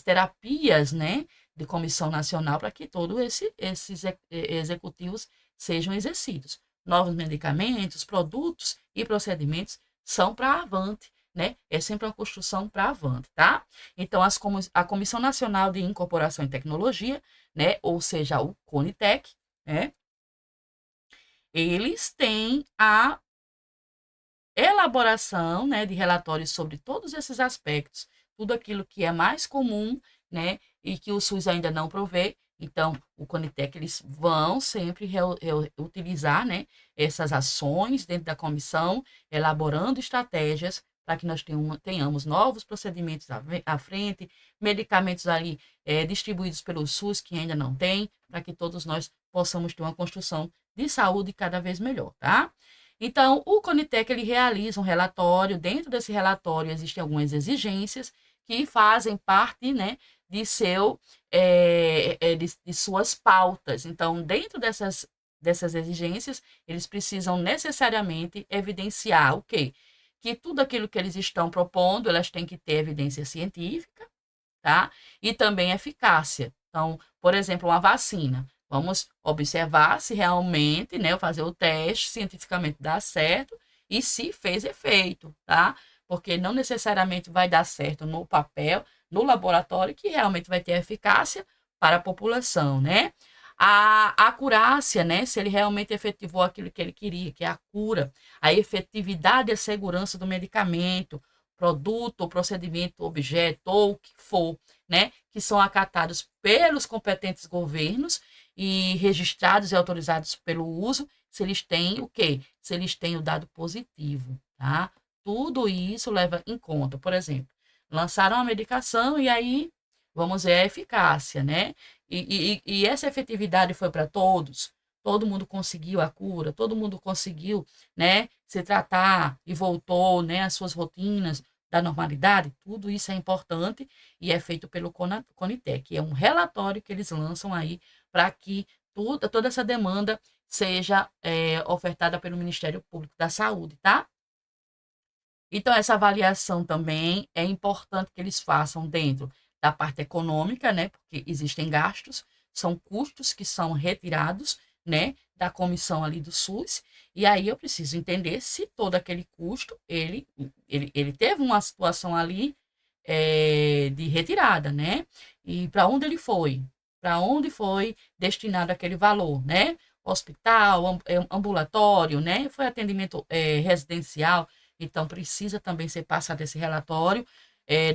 terapias, né, de comissão nacional para que todos esses executivos sejam exercidos. Novos medicamentos, produtos e procedimentos são para avante, né? É sempre uma construção para avante, tá? Então, a Comissão Nacional de Incorporação e Tecnologia, né, ou seja, o CONITEC, né, eles têm a elaboração, né, de relatórios sobre todos esses aspectos, tudo aquilo que é mais comum, né, e que o SUS ainda não provê. Então, o CONITEC, eles vão sempre utilizar, né, essas ações dentro da comissão, elaborando estratégias para que nós tenhamos novos procedimentos à frente, medicamentos ali distribuídos pelo SUS que ainda não tem, para que todos nós possamos ter uma construção de saúde cada vez melhor, tá? Então, o CONITEC ele realiza um relatório. Dentro desse relatório existem algumas exigências que fazem parte, né, de suas pautas. Então, dentro dessas exigências, eles precisam necessariamente evidenciar o quê? Que tudo aquilo que eles estão propondo, elas têm que ter evidência científica, tá? E também eficácia. Então, por exemplo, uma vacina. Vamos observar se realmente, né, fazer o teste cientificamente dá certo e se fez efeito, tá? Porque não necessariamente vai dar certo no papel, no laboratório, que realmente vai ter eficácia para a população, né? A acurácia, né? Se ele realmente efetivou aquilo que ele queria, que é a cura, a efetividade e a segurança do medicamento, produto, ou procedimento, objeto, ou o que for, né? Que são acatados pelos competentes governos e registrados e autorizados pelo uso, se eles têm o quê? Se eles têm o dado positivo, tá? Tudo isso leva em conta. Por exemplo, lançaram a medicação e aí vamos ver a eficácia, né? E essa efetividade foi para todos. Todo mundo conseguiu a cura, todo mundo conseguiu, né, se tratar e voltou, né, às suas rotinas da normalidade. Tudo isso é importante e é feito pelo CONITEC. É um relatório que eles lançam aí para que toda essa demanda seja ofertada pelo Ministério Público da Saúde, tá? Então, essa avaliação também é importante que eles façam dentro da parte econômica, né? Porque existem gastos, são custos que são retirados, né, da comissão ali do SUS, e aí eu preciso entender se todo aquele custo, ele teve uma situação ali de retirada, né? E para onde ele foi? Para onde foi destinado aquele valor, né? Hospital, ambulatório, né? Foi atendimento residencial. Então, precisa também ser passado esse relatório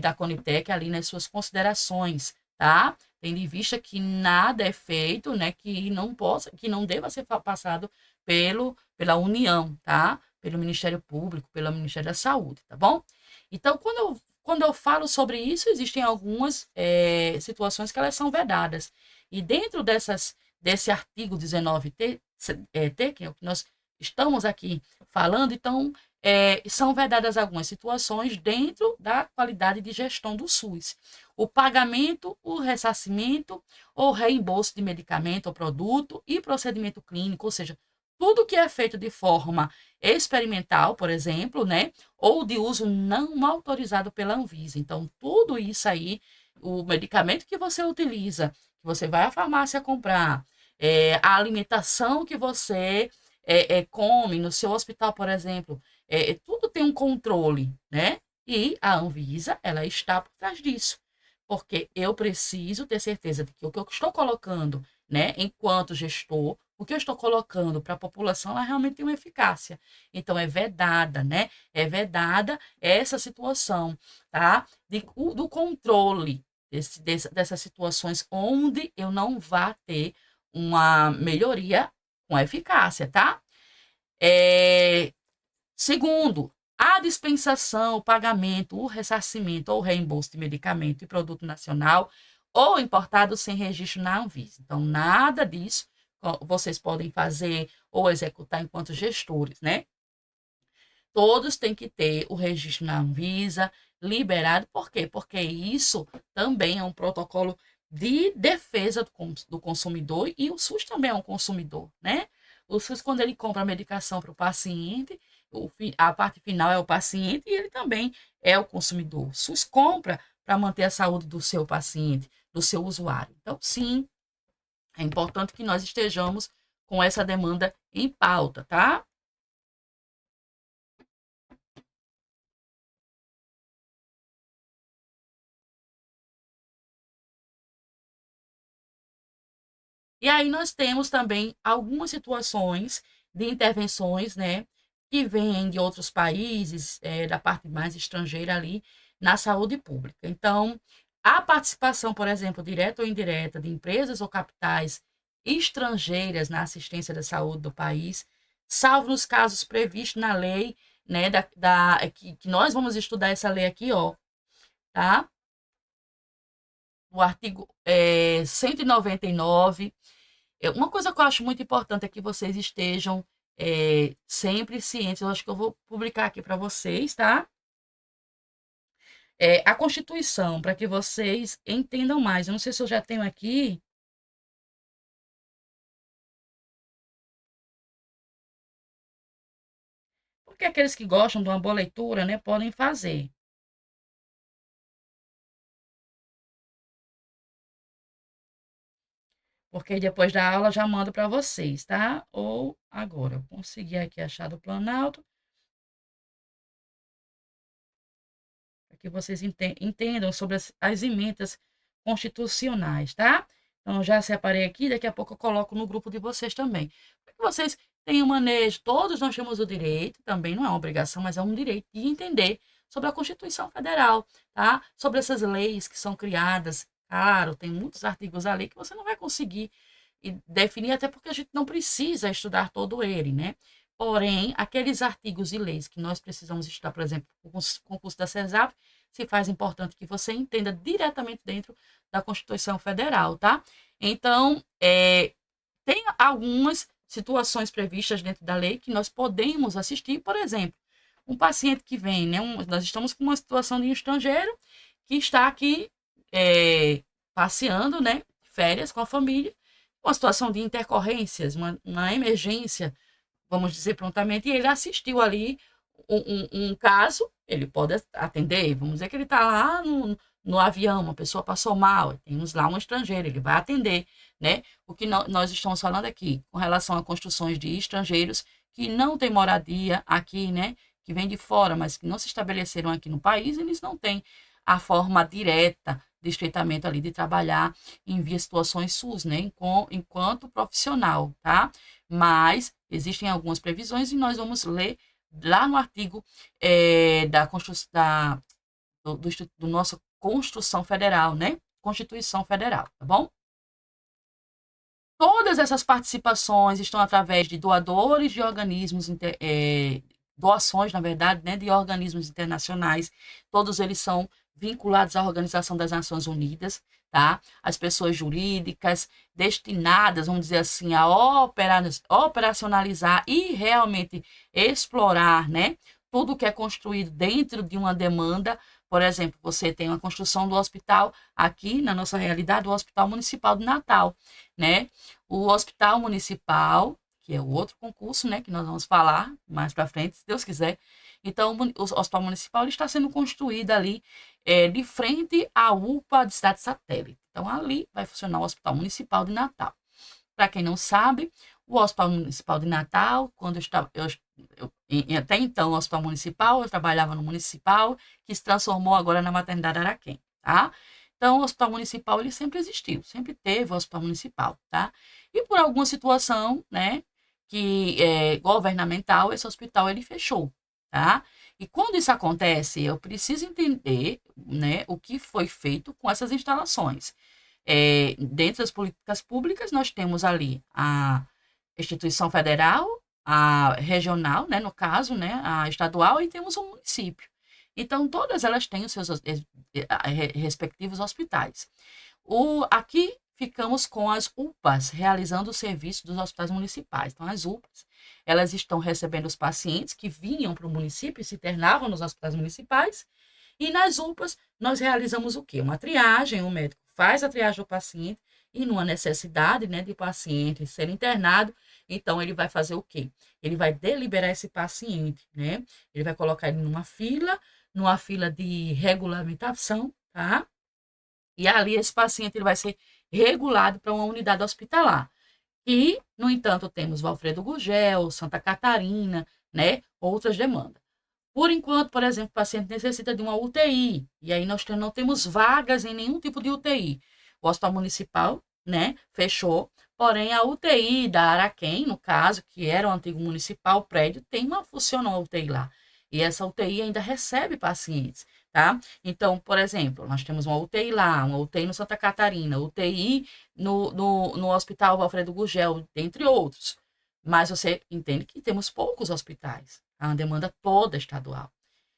da Conitec ali nas suas considerações, tá? Tendo em vista que nada é feito, né? Que não deva ser passado pela União, tá? Pelo Ministério Público, pelo Ministério da Saúde, tá bom? Então, quando eu falo sobre isso, existem algumas situações que elas são vedadas. E dentro desse artigo 19T, que é o que nós estamos aqui falando, então, são vedadas algumas situações dentro da qualidade de gestão do SUS. O pagamento, o ressarcimento ou reembolso de medicamento ou produto e procedimento clínico, ou seja, tudo que é feito de forma experimental, por exemplo, né, ou de uso não autorizado pela Anvisa. Então, tudo isso aí, o medicamento que você utiliza, que você vai à farmácia comprar, a alimentação que você come no seu hospital, por exemplo, tudo tem um controle, né? E a Anvisa, ela está por trás disso. Porque eu preciso ter certeza de que o que eu estou colocando, né, enquanto gestor, o que eu estou colocando para a população, ela realmente tem uma eficácia. Então, é vedada, né? É vedada essa situação, tá? Do controle dessas situações onde eu não vá ter uma melhoria com eficácia, tá? Segundo, a dispensação, o pagamento, o ressarcimento ou reembolso de medicamento e produto nacional ou importado sem registro na Anvisa. Então, nada disso vocês podem fazer ou executar enquanto gestores, né? Todos têm que ter o registro na Anvisa liberado. Por quê? Porque isso também é um protocolo de defesa do consumidor e o SUS também é um consumidor, né? O SUS, quando ele compra a medicação para o paciente, a parte final é o paciente e ele também é o consumidor. O SUS compra para manter a saúde do seu paciente, do seu usuário. Então, sim, é importante que nós estejamos com essa demanda em pauta, tá? E aí nós temos também algumas situações de intervenções, né, que vêm de outros países, da parte mais estrangeira ali, na saúde pública. Então, a participação, por exemplo, direta ou indireta, de empresas ou capitais estrangeiras na assistência da saúde do país, salvo nos casos previstos na lei, né, que nós vamos estudar essa lei aqui, ó, tá? O artigo 199. Uma coisa que eu acho muito importante é que vocês estejam sempre cientes. Eu acho que eu vou publicar aqui para vocês, tá? A Constituição, para que vocês entendam mais. Eu não sei se eu já tenho aqui. Porque aqueles que gostam de uma boa leitura, né, podem fazer. Porque depois da aula já mando para vocês, tá? Ou agora. Eu consegui aqui achar do Planalto. Para que vocês entendam sobre as emendas constitucionais, tá? Então, já separei aqui, daqui a pouco eu coloco no grupo de vocês também. Para que vocês tenham manejo, todos nós temos o direito, também não é uma obrigação, mas é um direito de entender sobre a Constituição Federal, tá? Sobre essas leis que são criadas. Claro, tem muitos artigos ali que você não vai conseguir definir, até porque a gente não precisa estudar todo ele, né? Porém, aqueles artigos e leis que nós precisamos estudar, por exemplo, o concurso da CESAP, se faz importante que você entenda diretamente dentro da Constituição Federal, tá? Então, tem algumas situações previstas dentro da lei que nós podemos assistir, por exemplo, um paciente que vem, né? Nós estamos com uma situação de um estrangeiro que está aqui passeando, né? Férias com a família, uma situação de intercorrências, uma emergência, vamos dizer prontamente, e ele assistiu ali um caso, ele pode atender, vamos dizer que ele está lá no avião, uma pessoa passou mal, temos lá um estrangeiro, ele vai atender, né? O que nós estamos falando aqui, com relação a construções de estrangeiros que não têm moradia aqui, né? Que vêm de fora, mas que não se estabeleceram aqui no país, eles não têm a forma direta de estreitamento ali de trabalhar em via situações SUS, né? Enquanto profissional, tá? Mas existem algumas previsões e nós vamos ler lá no artigo da Constituição, do nossa Constituição Federal, né? Constituição Federal, tá bom? Todas essas participações estão através de doadores de organismos, doações, na verdade, né, de organismos internacionais. Todos eles são vinculados à Organização das Nações Unidas, tá? As pessoas jurídicas destinadas, vamos dizer assim, a operacionalizar e realmente explorar, né, tudo que é construído dentro de uma demanda. Por exemplo, você tem uma construção do hospital, aqui na nossa realidade, o Hospital Municipal de Natal, né? O Hospital Municipal, que é o outro concurso, né, que nós vamos falar mais para frente, se Deus quiser. Então, o Hospital Municipal ele está sendo construído ali de frente à UPA de Cidade Satélite. Então, ali vai funcionar o Hospital Municipal de Natal. Para quem não sabe, o Hospital Municipal de Natal, quando até então, o Hospital Municipal, eu trabalhava no Municipal, que se transformou agora na Maternidade Araquém, tá? Então, o Hospital Municipal, ele sempre existiu, sempre teve o Hospital Municipal, tá? E por alguma situação, né, que é governamental, esse hospital, ele fechou, tá? E quando isso acontece, eu preciso entender, né, o que foi feito com essas instalações. Dentro das políticas públicas, nós temos ali a instituição federal, a regional, né, no caso, né, a estadual, e temos o município. Então, todas elas têm os seus respectivos hospitais. Aqui ficamos com as UPAs, realizando o serviço dos hospitais municipais. Então, as UPAs, elas estão recebendo os pacientes que vinham para o município e se internavam nos hospitais municipais, e nas UPAs, nós realizamos o quê? Uma triagem, o médico faz a triagem do paciente, e numa necessidade, né, de paciente ser internado, então ele vai fazer o quê? Ele vai deliberar esse paciente, né? Ele vai colocar ele numa fila de regulamentação, tá? E ali esse paciente ele vai ser regulado para uma unidade hospitalar. E, no entanto, temos Valfredo Gurgel, Santa Catarina, né? Outras demandas. Por enquanto, por exemplo, o paciente necessita de uma UTI, e aí nós não temos vagas em nenhum tipo de UTI. O Hospital Municipal, né, fechou, porém a UTI da Araquém, no caso, que era o antigo municipal, o prédio, funciona uma UTI lá. E essa UTI ainda recebe pacientes, tá? Então, por exemplo, nós temos uma UTI lá, uma UTI no Santa Catarina, UTI no Hospital Valfredo Gurgel, entre outros. Mas você entende que temos poucos hospitais, há uma demanda toda estadual.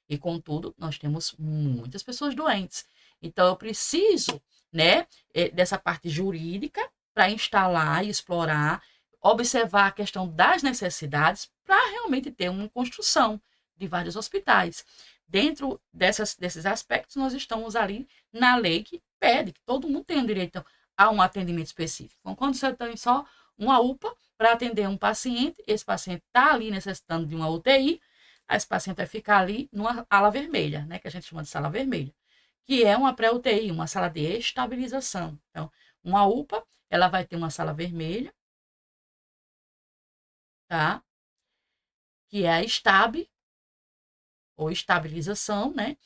E, contudo, nós temos muitas pessoas doentes. Então, eu preciso, né, dessa parte jurídica para instalar e explorar, observar a questão das necessidades para realmente ter uma construção de vários hospitais. Dentro desses aspectos, nós estamos ali na lei que pede que todo mundo tenha direito a um atendimento específico. Então, quando você tem só uma UPA para atender um paciente, esse paciente está ali necessitando de uma UTI, esse paciente vai ficar ali numa ala vermelha, né, que a gente chama de sala vermelha, que é uma pré-UTI, uma sala de estabilização. Então, uma UPA, ela vai ter uma sala vermelha, tá? Que é a STAB, ou estabilização, né?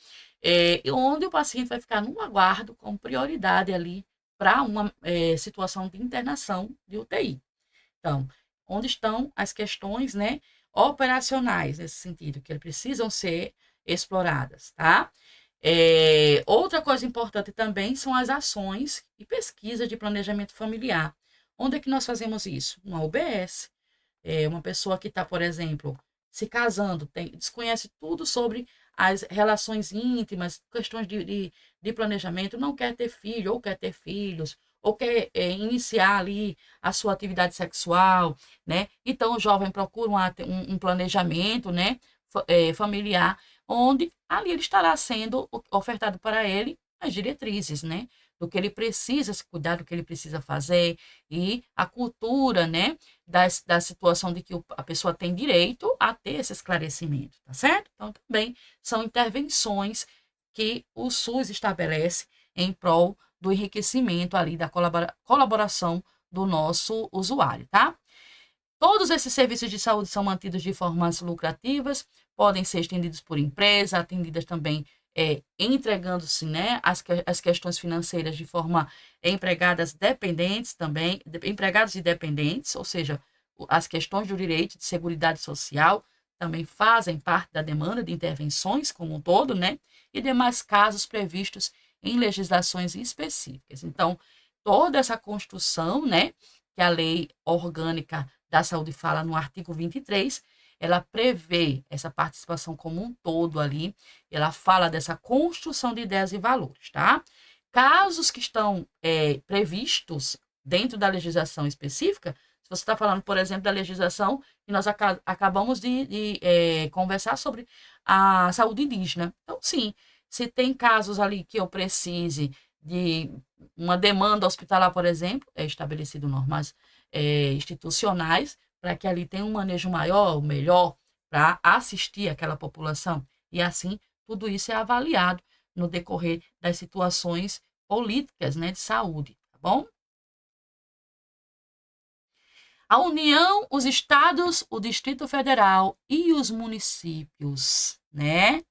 Onde o paciente vai ficar no aguardo com prioridade ali para uma situação de internação de UTI. Então, onde estão as questões, né, operacionais nesse sentido, que precisam ser exploradas, tá? Outra coisa importante também são as ações e pesquisa de planejamento familiar. Onde é que nós fazemos isso? Uma UBS. Uma pessoa que está, por exemplo, se casando, desconhece tudo sobre as relações íntimas, questões de planejamento, não quer ter filho, ou quer ter filhos, ou quer iniciar ali a sua atividade sexual, né? Então, o jovem procura um planejamento, né, familiar, onde ali ele estará sendo ofertado para ele as diretrizes, né? Do que ele precisa se cuidar, do que ele precisa fazer, e a cultura, né, da situação de que a pessoa tem direito a ter esse esclarecimento, tá certo? Então, também são intervenções que o SUS estabelece em prol do enriquecimento ali da colaboração do nosso usuário, tá? Todos esses serviços de saúde são mantidos de formas lucrativas, podem ser estendidos por empresa, atendidas também entregando-se, né, as questões financeiras de forma empregadas dependentes também, empregados e dependentes, ou seja, as questões do direito de seguridade social também fazem parte da demanda de intervenções como um todo, né, e demais casos previstos em legislações específicas. Então, toda essa construção, né, que a Lei Orgânica da Saúde fala no artigo 23, ela prevê essa participação como um todo ali, ela fala dessa construção de ideias e valores, tá? Casos que estão previstos dentro da legislação específica, se você está falando, por exemplo, da legislação que nós acabamos de conversar sobre a saúde indígena. Então, sim, se tem casos ali que eu precise de uma demanda hospitalar, por exemplo, é estabelecido normas institucionais para que ali tenha um manejo maior, melhor, para assistir aquela população. E assim, tudo isso é avaliado no decorrer das situações políticas, né, de saúde, tá bom? A União, os estados, o Distrito Federal e os municípios, né,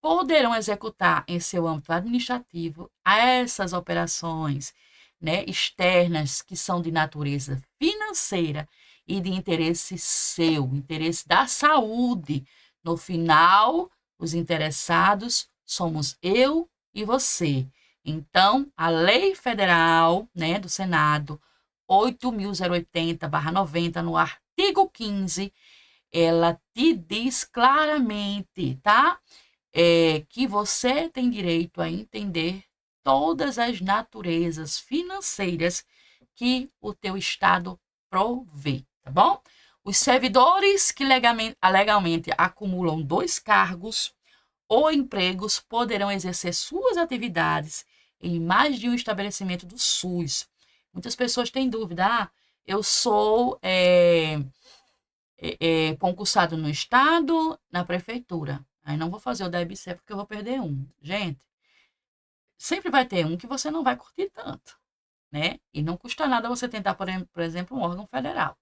poderão executar em seu âmbito administrativo essas operações, né, externas que são de natureza financeira e de interesse seu, interesse da saúde. No final, os interessados somos eu e você. Então, a Lei Federal, né, do Senado 8.080/90, no artigo 15, ela te diz claramente, tá? Que você tem direito a entender todas as naturezas financeiras que o teu estado provê, tá bom? Os servidores que legalmente acumulam 2 cargos ou empregos poderão exercer suas atividades em mais de um estabelecimento do SUS. Muitas pessoas têm dúvida, eu sou concursado no estado, na prefeitura. Aí não vou fazer o da EBC porque eu vou perder um. Gente, sempre vai ter um que você não vai curtir tanto, né? E não custa nada você tentar, por exemplo, um órgão federal.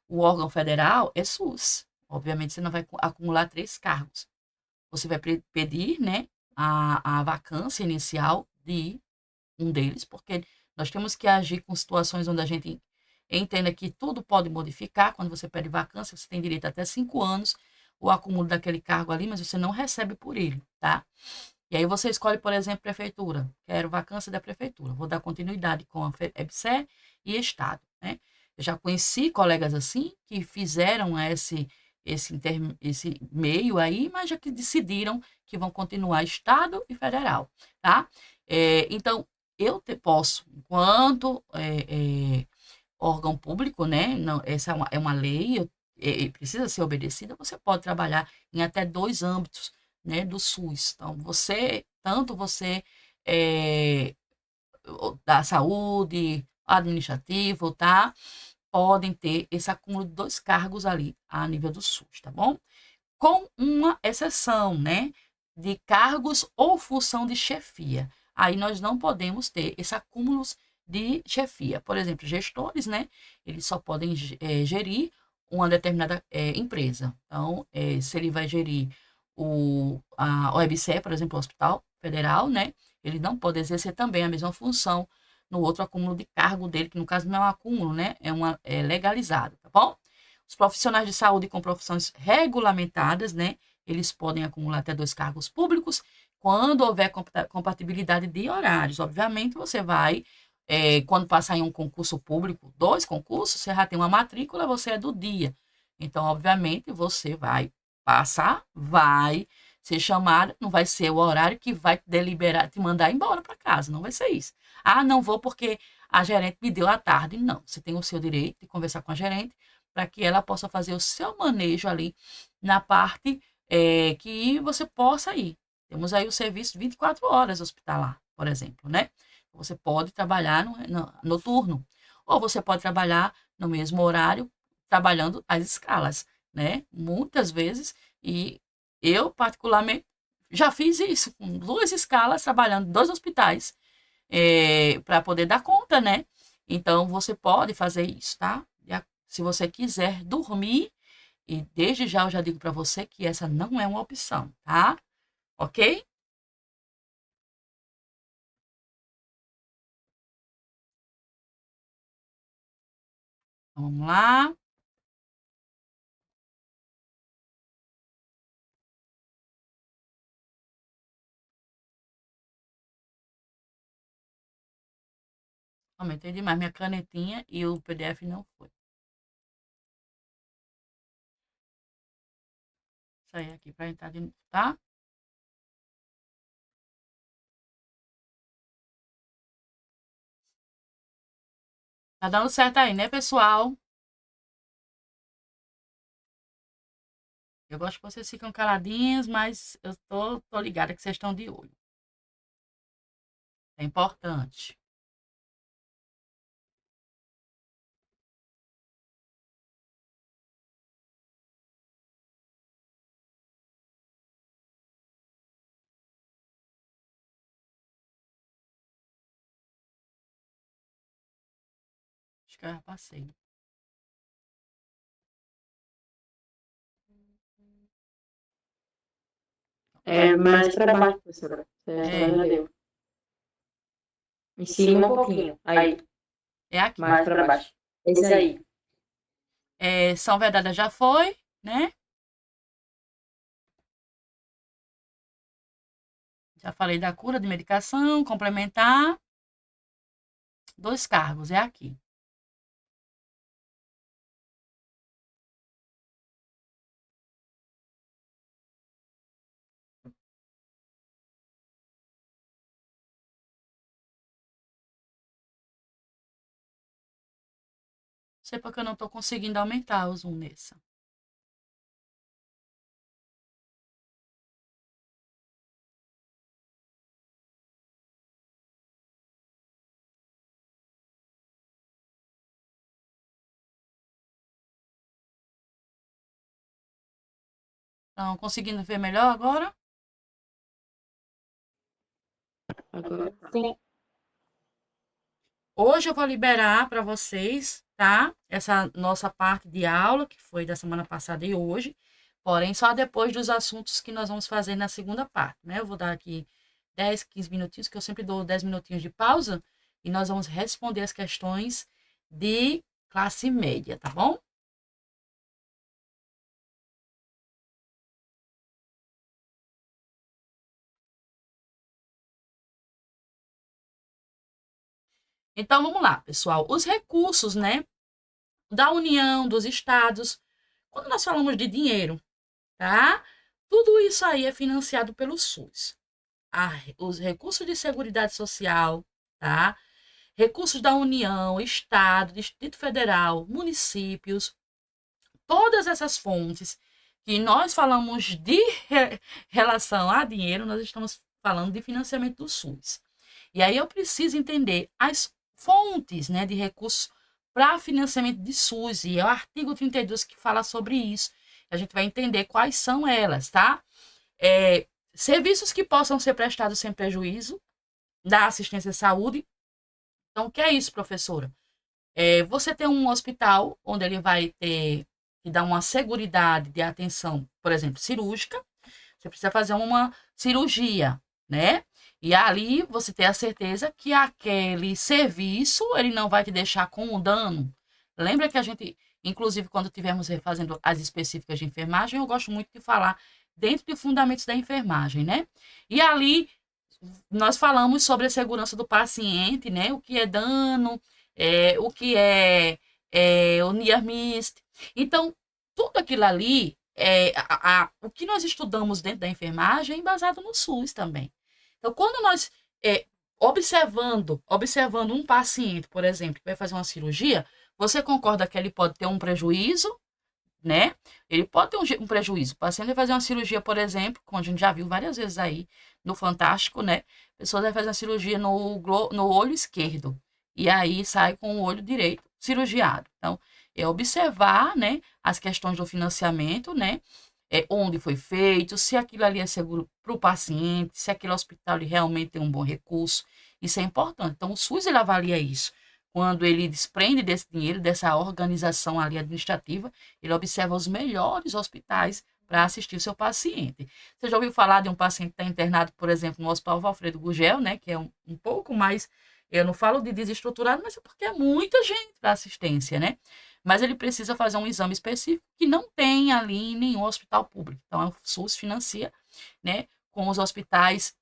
O órgão federal é SUS. Obviamente, você não vai acumular 3 cargos. Você vai pedir, né, a vacância inicial de um deles, porque nós temos que agir com situações onde a gente entenda que tudo pode modificar. Quando você pede vacância, você tem direito até 5 anos, o acúmulo daquele cargo ali, mas você não recebe por ele, tá? E aí você escolhe, por exemplo, prefeitura. Quero vacância da prefeitura. Vou dar continuidade com a EBSER e Estado, né? Eu já conheci colegas assim que fizeram esse meio aí, mas já que decidiram que vão continuar Estado e Federal, tá? Então, posso, enquanto órgão público, né? Não, essa é uma lei, precisa ser obedecida. Você pode trabalhar em até 2 âmbitos, né, do SUS. Então, tanto você é, da saúde, administrativo, tá? Podem ter esse acúmulo de 2 cargos ali a nível do SUS, tá bom? Com uma exceção, né, de cargos ou função de chefia. Aí nós não podemos ter esse acúmulo de chefia. Por exemplo, gestores, né, eles só podem gerir uma determinada empresa. Então, se ele vai gerir a OEBC, por exemplo, o Hospital Federal, né, ele não pode exercer também a mesma função no outro acúmulo de cargo dele, que no caso não é um acúmulo, né, é legalizado, tá bom? Os profissionais de saúde com profissões regulamentadas, né, eles podem acumular até 2 cargos públicos quando houver compatibilidade de horários. Obviamente, você vai, quando passar em um concurso público, 2 concursos, você já tem uma matrícula, você é do dia. Então, obviamente, você vai passar, vai ser chamada, não vai ser o horário que vai deliberar, te mandar embora para casa, não vai ser isso. Não vou porque a gerente me deu à tarde. Não, você tem o seu direito de conversar com a gerente para que ela possa fazer o seu manejo ali na parte que você possa ir. Temos aí o serviço 24 horas hospitalar, por exemplo, né? Você pode trabalhar no noturno, ou você pode trabalhar no mesmo horário, trabalhando as escalas, né? Muitas vezes, e eu, particularmente, já fiz isso, com 2 escalas, trabalhando em 2 hospitais, para poder dar conta, né? Então, você pode fazer isso, tá? Se você quiser dormir, e desde já eu já digo para você que essa não é uma opção, tá? Ok? Vamos lá. Aumentei demais minha canetinha e o PDF não foi. Sair aqui para entrar de novo, tá? Tá dando certo aí, né, pessoal? Eu gosto que vocês ficam caladinhos, mas eu tô ligada que vocês estão de olho. É importante. Acho que eu já passei. É mais para baixo, professora. Ela já É, deu. Em cima um pouquinho. Aí, é aqui. mais para baixo. Esse aí. É, São Vedada já foi, né? Já falei da cura de medicação, complementar. 2 cargos, é aqui. Não sei porque eu não estou conseguindo aumentar o zoom nessa. Estão conseguindo ver melhor agora? Agora sim. Hoje eu vou liberar para vocês, tá? Essa nossa parte de aula, que foi da semana passada e hoje. Porém, só depois dos assuntos que nós vamos fazer na segunda parte, né? Eu vou dar aqui 10, 15 minutinhos, que eu sempre dou 10 minutinhos de pausa, e nós vamos responder as questões de classe média, tá bom? Então, vamos lá, pessoal. Os recursos, né, da União, dos estados, quando nós falamos de dinheiro, tá? Tudo isso aí é financiado pelo SUS. Os recursos de Seguridade Social, tá? Recursos da União, Estado, Distrito Federal, municípios, todas essas fontes que nós falamos de relação a dinheiro, nós estamos falando de financiamento do SUS. E aí eu preciso entender as fontes, né, de recursos para financiamento de SUS, e é o artigo 32 que fala sobre isso. A gente vai entender quais são elas, tá? Serviços que possam ser prestados sem prejuízo da assistência à saúde. Então, o que é isso, professora? Você tem um hospital onde ele vai ter que dar uma seguridade de atenção, por exemplo, cirúrgica. Você precisa fazer uma cirurgia, né? E ali você tem a certeza que aquele serviço ele não vai te deixar com um dano. Lembra que a gente, inclusive, quando estivermos refazendo as específicas de enfermagem, eu gosto muito de falar dentro de fundamentos da enfermagem, né? E ali nós falamos sobre a segurança do paciente, né? O que é dano, o que é o near miss. Então, tudo aquilo ali, o que nós estudamos dentro da enfermagem é embasado no SUS também. Então, quando nós observando um paciente, por exemplo, que vai fazer uma cirurgia, você concorda que ele pode ter um prejuízo, né? Ele pode ter um prejuízo. O paciente vai fazer uma cirurgia, por exemplo, como a gente já viu várias vezes aí no Fantástico, né? A pessoa vai fazer uma cirurgia no olho esquerdo e aí sai com o olho direito cirurgiado. Então, é observar, né, as questões do financiamento, né? Onde foi feito, se aquilo ali é seguro para o paciente, se aquele hospital ele realmente tem um bom recurso. Isso é importante. Então, o SUS ele avalia isso. Quando ele desprende desse dinheiro, dessa organização ali administrativa, ele observa os melhores hospitais para assistir o seu paciente. Você já ouviu falar de um paciente que está internado, por exemplo, no Hospital Valfredo Gugel, né, que é um pouco mais, eu não falo de desestruturado, mas é porque é muita gente para assistência, né? Mas ele precisa fazer um exame específico que não tem ali em nenhum hospital público. Então, o SUS financia, né, com os hospitais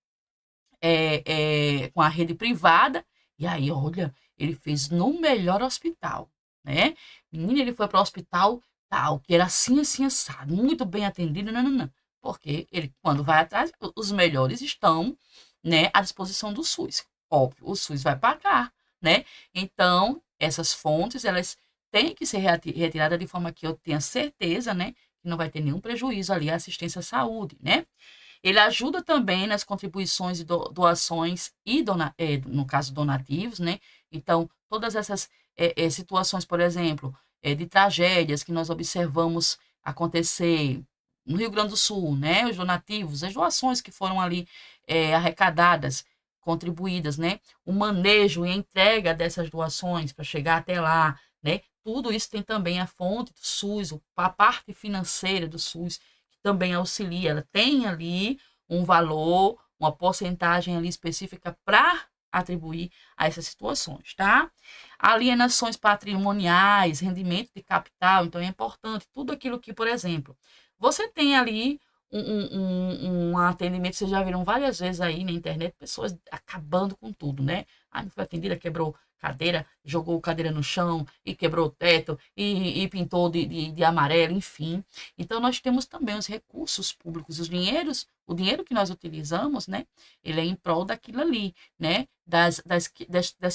com a rede privada. E aí, olha, ele fez no melhor hospital, né? Menino, ele foi para o hospital tal, que era assim, assim, assado, muito bem atendido, não. Porque ele, quando vai atrás, os melhores estão, né, à disposição do SUS. Óbvio, o SUS vai pagar, né? Então, essas fontes, elas têm que ser retiradas de forma que eu tenha certeza, né, que não vai ter nenhum prejuízo ali à assistência à saúde, né? Ele ajuda também nas contribuições e doações e, no caso, donativos, né? Então, todas essas situações, por exemplo, de tragédias que nós observamos acontecer no Rio Grande do Sul, né? Os donativos, as doações que foram ali arrecadadas, contribuídas, né? O manejo e a entrega dessas doações para chegar até lá, né? Tudo isso tem também a fonte do SUS, a parte financeira do SUS, que também auxilia. Ela tem ali um valor, uma porcentagem ali específica para atribuir a essas situações, tá? Alienações patrimoniais, rendimento de capital, então é importante tudo aquilo que, por exemplo, você tem ali um atendimento, vocês já viram várias vezes aí na internet, pessoas acabando com tudo, né? Ah, não foi atendida, quebrou cadeira, jogou cadeira no chão e quebrou o teto e pintou de amarelo, enfim. Então, nós temos também os recursos públicos, o dinheiro que nós utilizamos, né? Ele é em prol daquilo ali, né? Das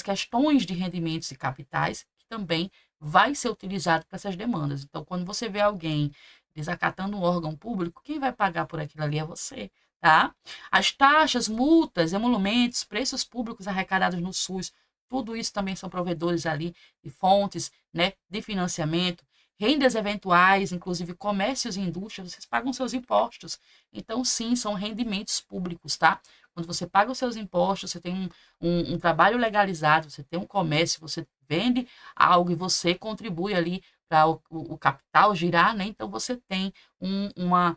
questões de rendimentos e capitais, que também vai ser utilizado para essas demandas. Então, quando você vê alguém desacatando um órgão público, quem vai pagar por aquilo ali é você, tá? As taxas, multas, emolumentos, preços públicos arrecadados no SUS, tudo isso também são provedores ali de fontes, né, de financiamento, rendas eventuais, inclusive comércios e indústrias, vocês pagam seus impostos. Então, sim, são rendimentos públicos, tá? Quando você paga os seus impostos, você tem um trabalho legalizado, você tem um comércio, você vende algo e você contribui ali para o capital girar, né? Então, você tem uma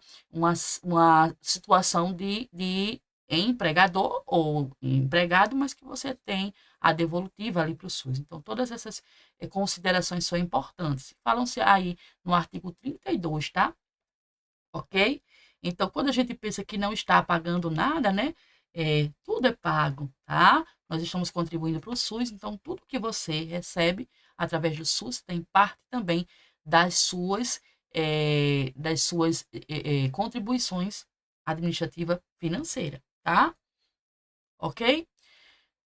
situação de empregador ou empregado, mas que você tem a devolutiva ali para o SUS. Então, todas essas considerações são importantes. Falam-se aí no artigo 32, tá? Ok? Então, quando a gente pensa que não está pagando nada, né? Tudo é pago, tá? Nós estamos contribuindo para o SUS, então tudo que você recebe através do SUS tem parte também das suas contribuições administrativa financeira, tá? Ok?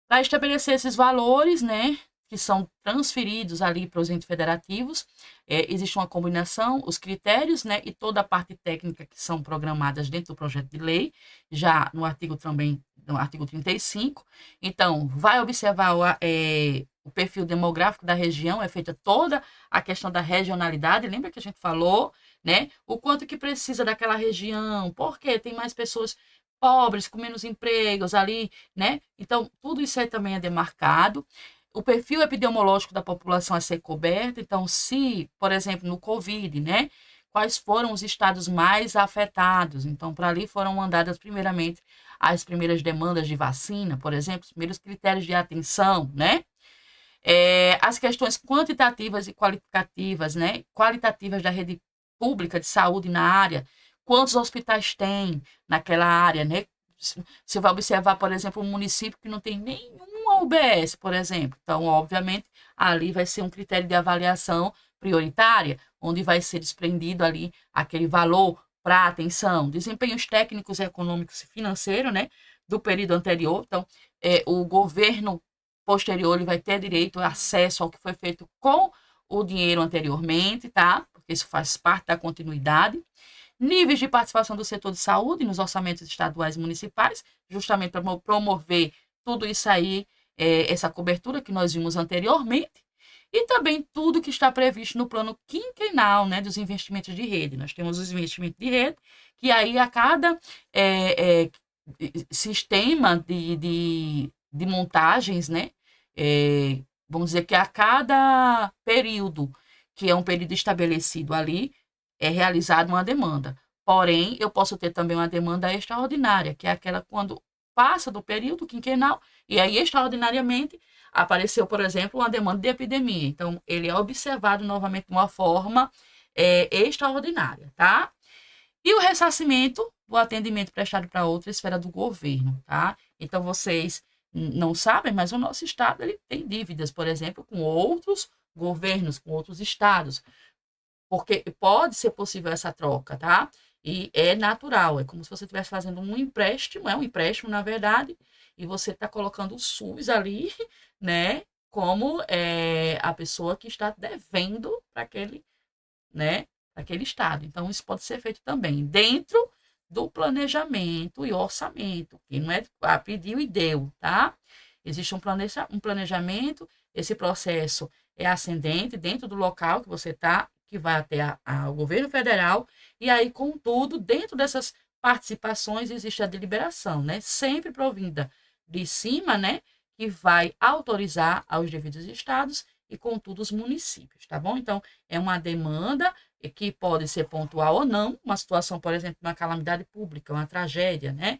Para estabelecer esses valores, né, que são transferidos ali para os entes federativos, existe uma combinação, os critérios, né, e toda a parte técnica que são programadas dentro do projeto de lei, já no artigo também, no artigo 35. Então, vai observar o perfil demográfico da região, é feita toda a questão da regionalidade, lembra que a gente falou, né, o quanto que precisa daquela região, porque tem mais pessoas pobres, com menos empregos ali, né? Então, tudo isso aí também é demarcado. O perfil epidemiológico da população a ser coberto. Então, se, por exemplo, no Covid, né? Quais foram os estados mais afetados? Então, para ali foram mandadas, primeiramente, as primeiras demandas de vacina, por exemplo, os primeiros critérios de atenção, né? As questões quantitativas e qualitativas, né? Qualitativas da rede pública de saúde na área, quantos hospitais tem naquela área, né? Você vai observar, por exemplo, um município que não tem nenhuma UBS, por exemplo. Então, obviamente, ali vai ser um critério de avaliação prioritária, onde vai ser desprendido ali aquele valor para atenção, desempenhos técnicos, econômicos e financeiros, né, do período anterior. Então, o governo posterior ele vai ter direito a acesso ao que foi feito com o dinheiro anteriormente, tá? Porque isso faz parte da continuidade. Níveis de participação do setor de saúde nos orçamentos estaduais e municipais, justamente para promover tudo isso aí, essa cobertura que nós vimos anteriormente, e também tudo que está previsto no plano quinquenal, né, dos investimentos de rede. Nós temos os investimentos de rede, que aí a cada sistema de montagens, né, vamos dizer que a cada período, que é um período estabelecido ali, é realizada uma demanda. Porém, eu posso ter também uma demanda extraordinária, que é aquela quando passa do período quinquenal, e aí, extraordinariamente, apareceu, por exemplo, uma demanda de epidemia. Então, ele é observado novamente de uma forma extraordinária, tá? E o ressarcimento do atendimento prestado para outra esfera do governo, tá? Então, vocês não sabem, mas o nosso estado ele tem dívidas, por exemplo, com outros governos, com outros estados, porque pode ser possível essa troca, tá? E é natural, é como se você estivesse fazendo um empréstimo, é um empréstimo, na verdade, e você está colocando o SUS ali, né, como a pessoa que está devendo para aquele, né, aquele estado. Então, isso pode ser feito também dentro do planejamento e orçamento, que não é pediu e deu, tá? Existe um planejamento, esse processo é ascendente dentro do local que você está, que vai até ao governo federal, e aí, contudo, dentro dessas participações existe a deliberação, né? Sempre provinda de cima, né? Que vai autorizar aos devidos estados e, contudo, os municípios, tá bom? Então, é uma demanda que pode ser pontual ou não, uma situação, por exemplo, uma calamidade pública, uma tragédia, né?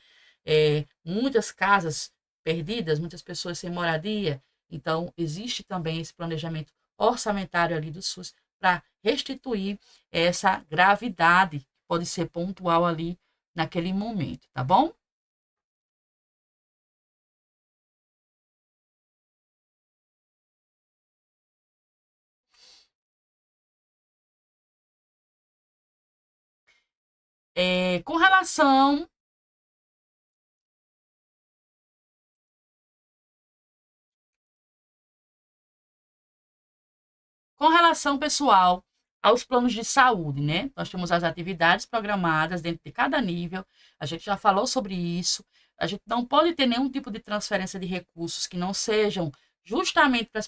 Muitas casas perdidas, muitas pessoas sem moradia. Então, existe também esse planejamento orçamentário ali do SUS para restituir essa gravidade, que pode ser pontual ali naquele momento, tá bom? Com relação Com relação, pessoal, aos planos de saúde, né? Nós temos as atividades programadas dentro de cada nível, a gente já falou sobre isso. A gente não pode ter nenhum tipo de transferência de recursos que não sejam justamente para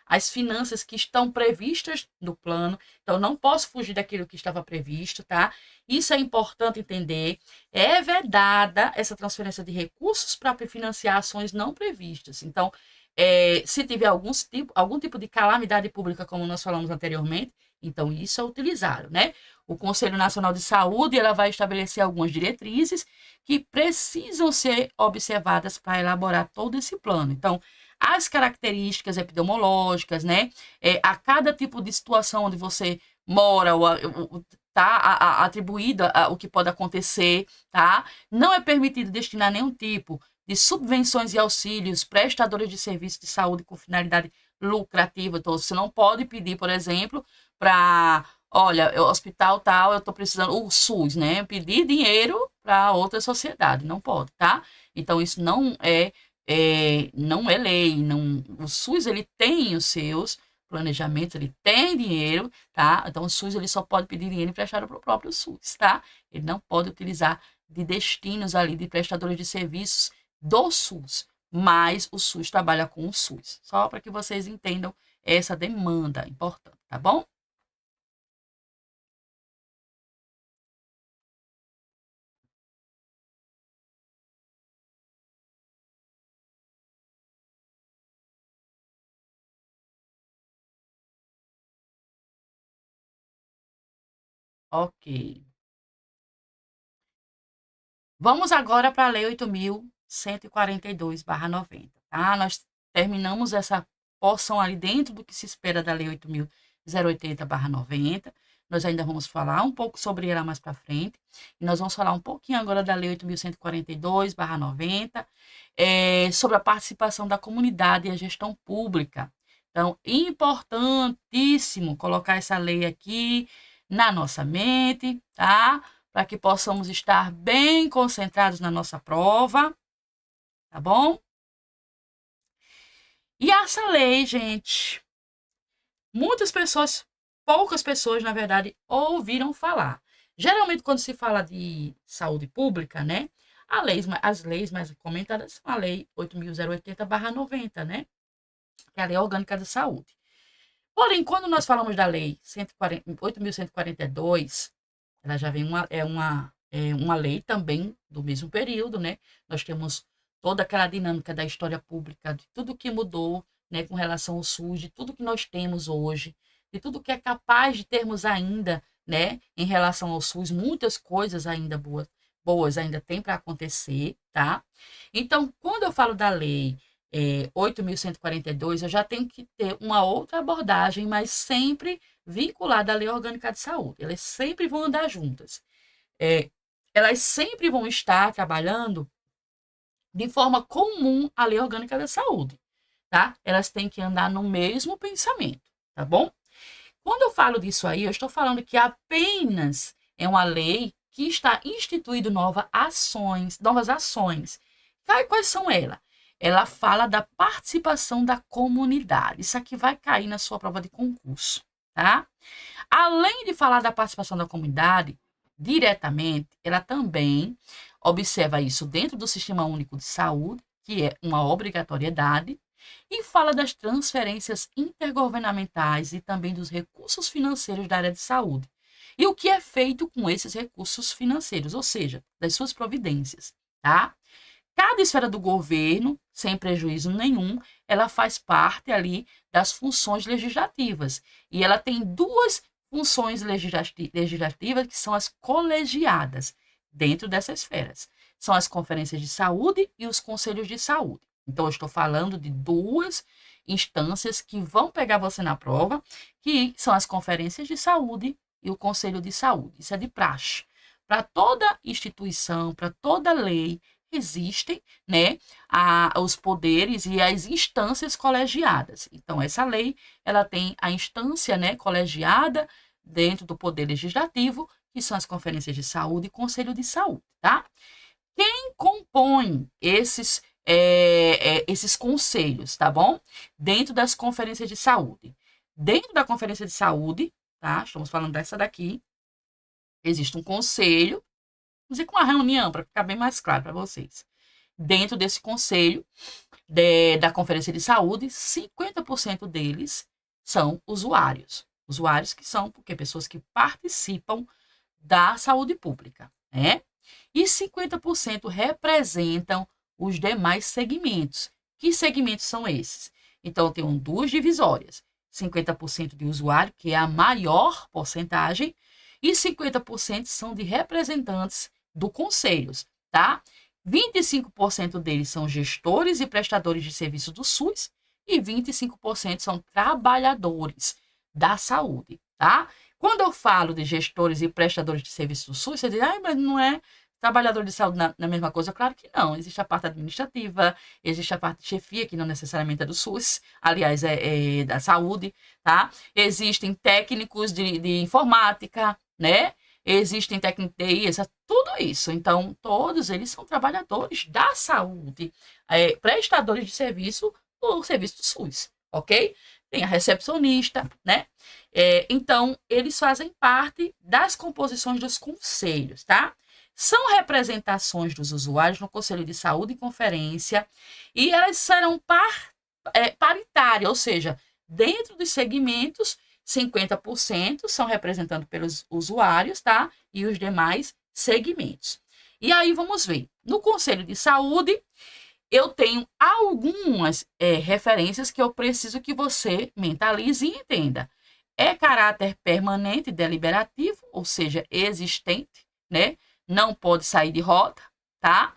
as finanças que estão previstas no plano. Então, não posso fugir daquilo que estava previsto, tá? Isso é importante entender. É vedada essa transferência de recursos para financiar ações não previstas. Então, se tiver algum tipo de calamidade pública, como nós falamos anteriormente, então isso é utilizado, né? O Conselho Nacional de Saúde ela vai estabelecer algumas diretrizes que precisam ser observadas para elaborar todo esse plano. Então, as características epidemiológicas, né? A cada tipo de situação onde você mora, tá atribuída o que pode acontecer, tá? Não é permitido destinar nenhum tipo de subvenções e auxílios prestadores de serviços de saúde com finalidade lucrativa. Então, você não pode pedir, por exemplo, para, olha, o hospital tal, eu estou precisando, o SUS, né? Pedir dinheiro para outra sociedade, não pode, tá? Então, isso não é lei, não, o SUS ele tem os seus planejamentos, ele tem dinheiro, tá? Então, o SUS ele só pode pedir dinheiro emprestado para o próprio SUS, tá? Ele não pode utilizar de destinos ali de prestadores de serviços do SUS, mas o SUS trabalha com o SUS. Só para que vocês entendam essa demanda importante, tá bom? Ok. Vamos agora para a Lei 8.142/90, tá? Nós terminamos essa porção ali dentro do que se espera da Lei 8.080/90. Nós ainda vamos falar um pouco sobre ela mais para frente. E nós vamos falar um pouquinho agora da Lei 8.142/90, sobre a participação da comunidade e a gestão pública. Então, importantíssimo colocar essa lei aqui na nossa mente, tá? Para que possamos estar bem concentrados na nossa prova, tá bom? E essa lei, gente, muitas pessoas, poucas pessoas, na verdade, ouviram falar. Geralmente, quando se fala de saúde pública, né? As leis mais comentadas são a Lei 8.080/90, né? Que é a Lei Orgânica da Saúde. Porém, quando nós falamos da Lei 8.142, ela já vem uma lei também do mesmo período, né? Nós temos toda aquela dinâmica da história pública, de tudo que mudou, né, com relação ao SUS, de tudo que nós temos hoje, de tudo que é capaz de termos ainda, né, em relação ao SUS, muitas coisas ainda boas ainda tem para acontecer, tá? Então, quando eu falo da lei 8.142, eu já tenho que ter uma outra abordagem, mas sempre vinculada à Lei Orgânica de Saúde. Elas sempre vão andar juntas. É, elas sempre vão estar trabalhando de forma comum à Lei Orgânica da Saúde, tá? Elas têm que andar no mesmo pensamento, tá bom? Quando eu falo disso aí, eu estou falando que apenas é uma lei que está instituindo novas ações. Quais são elas? Ela fala da participação da comunidade. Isso aqui vai cair na sua prova de concurso, tá? Além de falar da participação da comunidade diretamente, ela também observa isso dentro do Sistema Único de Saúde, que é uma obrigatoriedade, e fala das transferências intergovernamentais e também dos recursos financeiros da área de saúde. E o que é feito com esses recursos financeiros, ou seja, das suas providências, tá? Cada esfera do governo, sem prejuízo nenhum, ela faz parte ali das funções legislativas. E ela tem duas funções legislativas que são as colegiadas dentro dessas esferas. São as conferências de saúde e os conselhos de saúde. Então, eu estou falando de duas instâncias que vão pegar você na prova, que são as conferências de saúde e o conselho de saúde. Isso é de praxe. Para toda instituição, para toda lei, existem, né, os poderes e as instâncias colegiadas. Então, essa lei, ela tem a instância, né, colegiada dentro do Poder Legislativo, que são as conferências de saúde e conselho de saúde, tá? Quem compõe esses conselhos, tá bom? Dentro das conferências de saúde. Dentro da conferência de saúde, tá? Estamos falando dessa daqui. Existe um conselho, vamos dizer, com uma reunião, para ficar bem mais claro para vocês. Dentro desse conselho da conferência de saúde, 50% deles são usuários. Usuários que são porque pessoas que participam da saúde pública, né? E 50% representam os demais segmentos. Que segmentos são esses? Então, tem duas divisórias. 50% de usuário, que é a maior porcentagem, e 50% são de representantes do conselhos, tá? 25% deles são gestores e prestadores de serviço do SUS e 25% são trabalhadores da saúde, tá? Quando eu falo de gestores e prestadores de serviço do SUS, você diz, mas não é trabalhador de saúde na mesma coisa? Claro que não. Existe a parte administrativa, existe a parte de chefia, que não necessariamente é do SUS, aliás, é da saúde, tá? Existem técnicos de informática, né? Existem técnicos de TI, tudo isso. Então, todos eles são trabalhadores da saúde, prestadores de serviço do serviço do SUS, ok? Tem a recepcionista, né? Então, eles fazem parte das composições dos conselhos, tá? São representações dos usuários no Conselho de Saúde e Conferência, e elas serão paritárias, ou seja, dentro dos segmentos, 50% são representados pelos usuários, tá? E os demais segmentos. E aí vamos ver. No Conselho de Saúde, eu tenho algumas referências que eu preciso que você mentalize e entenda. É caráter permanente e deliberativo, ou seja, existente, né? Não pode sair de rota, tá?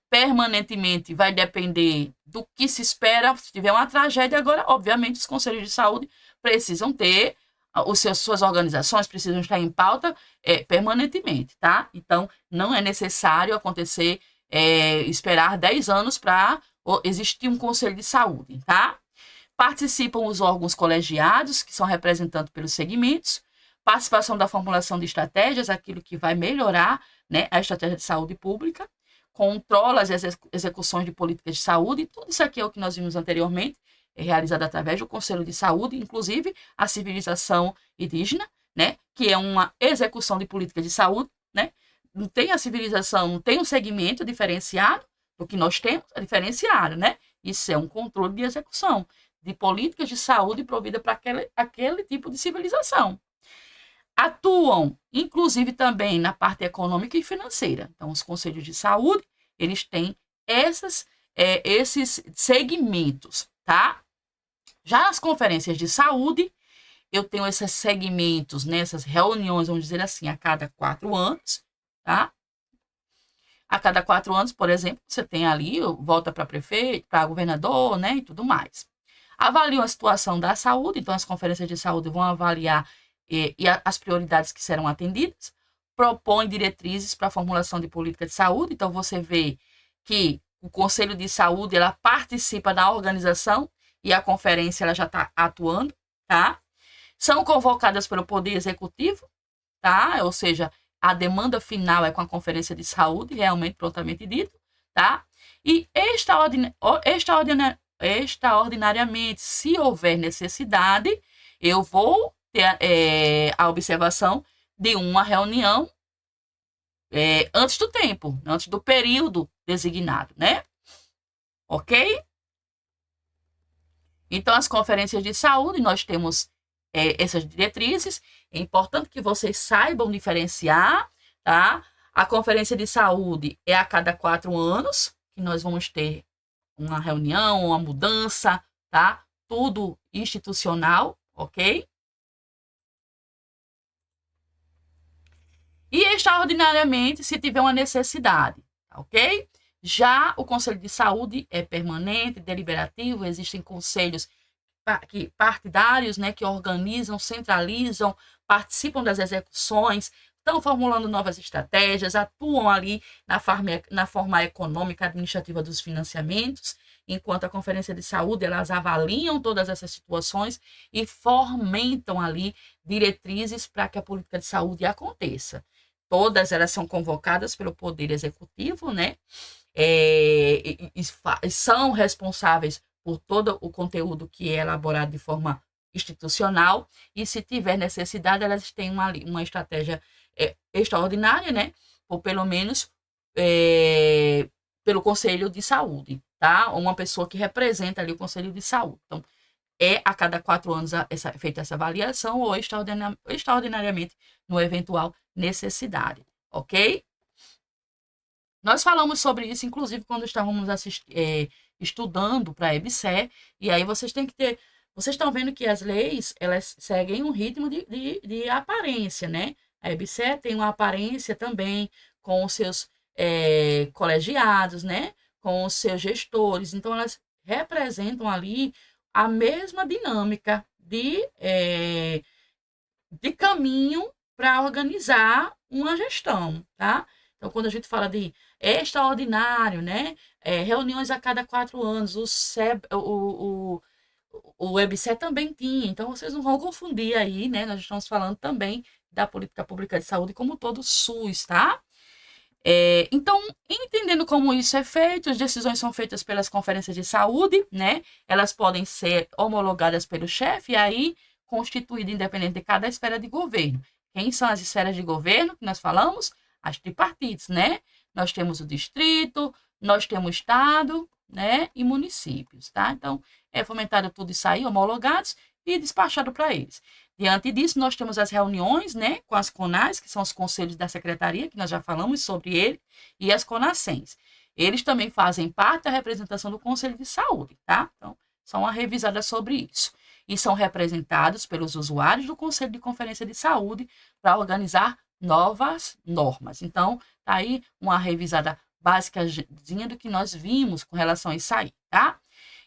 Permanentemente vai depender do que se espera. Se tiver uma tragédia, agora, obviamente, os conselhos de saúde precisam ter, suas organizações precisam estar em pauta permanentemente, tá? Então, não é necessário acontecer, esperar 10 anos para existir um conselho de saúde, tá? Participam os órgãos colegiados, que são representados pelos segmentos, participação da formulação de estratégias, aquilo que vai melhorar, né, a estratégia de saúde pública, controla as execuções de políticas de saúde, tudo isso aqui é o que nós vimos anteriormente, é realizado através do Conselho de Saúde, inclusive a civilização indígena, né, que é uma execução de políticas de saúde, né, não tem a civilização, não tem um segmento diferenciado, o que nós temos é diferenciado, né, isso é um controle de execução de políticas de saúde provida para aquele tipo de civilização. Atuam, inclusive, também na parte econômica e financeira. Então, os conselhos de saúde, eles têm esses segmentos, tá? Já nas conferências de saúde, eu tenho esses segmentos, nessas reuniões, vamos dizer assim, a cada 4 anos, tá? A cada 4 anos, por exemplo, você tem ali, volta para prefeito, para governador, né, e tudo mais. Avaliam a situação da saúde, então as conferências de saúde vão avaliar as prioridades que serão atendidas, propõe diretrizes para a formulação de política de saúde, então você vê que o Conselho de Saúde, ela participa da organização e a conferência ela já está atuando, tá? São convocadas pelo Poder Executivo, tá? Ou seja, a demanda final é com a Conferência de Saúde, realmente, prontamente dito, tá? E extraordinariamente, se houver necessidade, eu vou ter a observação de uma reunião antes do tempo, antes do período designado, né? Ok? Então, as conferências de saúde, nós temos essas diretrizes. É importante que vocês saibam diferenciar, tá? A conferência de saúde é a cada 4 anos, que nós vamos ter uma reunião, uma mudança, tá? Tudo institucional, ok? E extraordinariamente, se tiver uma necessidade, ok? Já o Conselho de Saúde é permanente, deliberativo, existem conselhos partidários, né, que organizam, centralizam, participam das execuções, estão formulando novas estratégias, atuam ali na forma econômica administrativa dos financiamentos, enquanto a Conferência de Saúde, elas avaliam todas essas situações e fomentam ali diretrizes para que a política de saúde aconteça. Todas elas são convocadas pelo Poder Executivo, né? E são responsáveis por todo o conteúdo que é elaborado de forma institucional, e se tiver necessidade, elas têm uma estratégia extraordinária, né? Ou pelo menos pelo Conselho de Saúde, tá? Uma pessoa que representa ali o Conselho de Saúde. Então, a cada 4 anos feita essa avaliação, ou extraordinariamente no eventual necessidade, ok? Nós falamos sobre isso, inclusive, quando estávamos estudando para a EBSER, e aí vocês têm que ter... Vocês estão vendo que as leis, elas seguem um ritmo de aparência, né? A EBSER tem uma aparência também com os seus colegiados, né? Com os seus gestores. Então, elas representam ali a mesma dinâmica de caminho para organizar uma gestão, tá? Então, quando a gente fala de extraordinário, né? Reuniões a cada 4 anos, o WebSE também tinha, então vocês não vão confundir aí, né? Nós estamos falando também da política pública de saúde como todo o SUS, tá? Então, entendendo como isso é feito, as decisões são feitas pelas conferências de saúde, né? Elas podem ser homologadas pelo chefe e aí constituída independente de cada esfera de governo. Quem são as esferas de governo que nós falamos? As tripartites, né? Nós temos o distrito, nós temos o estado, né? E municípios, tá? Então, é fomentado tudo isso aí, homologados e despachado para eles. Diante disso, nós temos as reuniões, né, com as CONAS, que são os conselhos da secretaria, que nós já falamos sobre ele, e as CONASENS. Eles também fazem parte da representação do Conselho de Saúde, tá? Então, são uma revisada sobre isso. E são representados pelos usuários do Conselho de Conferência de Saúde para organizar novas normas. Então, tá aí uma revisada básicazinha do que nós vimos com relação a isso aí, tá?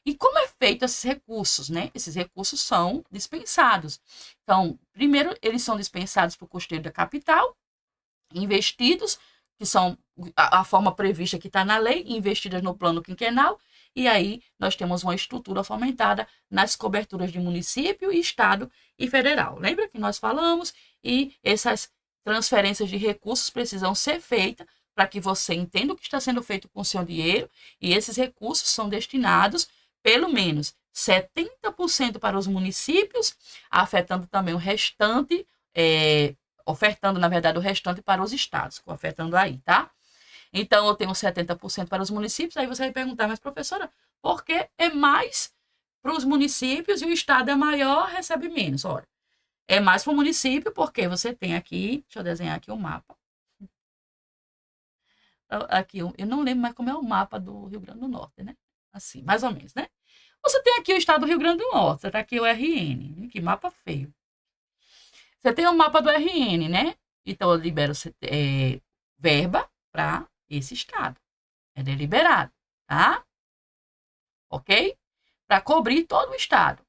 E como é feito esses recursos, né? Esses recursos são dispensados. Então, primeiro, eles são dispensados para o custeio da capital, investidos, que são a forma prevista que está na lei, investidas no plano quinquenal, e aí nós temos uma estrutura fomentada nas coberturas de município, estado e federal. Lembra que nós falamos? E essas transferências de recursos precisam ser feitas para que você entenda o que está sendo feito com o seu dinheiro, e esses recursos são destinados pelo menos 70% para os municípios, afetando também o restante, ofertando, na verdade, o restante para os estados, ofertando aí, tá? Então, eu tenho 70% para os municípios, aí você vai perguntar, mas professora, por que é mais para os municípios e o estado é maior, recebe menos? Olha, é mais para o município porque você tem aqui, deixa eu desenhar aqui o mapa. Aqui, eu não lembro mais como é o mapa do Rio Grande do Norte, né? Assim, mais ou menos, né? Você tem aqui o estado do Rio Grande do Norte, você tá aqui o RN, que mapa feio. Você tem o mapa do RN, né? Então, eu libero verba para esse estado. É deliberado, tá? Ok? Para cobrir todo o estado.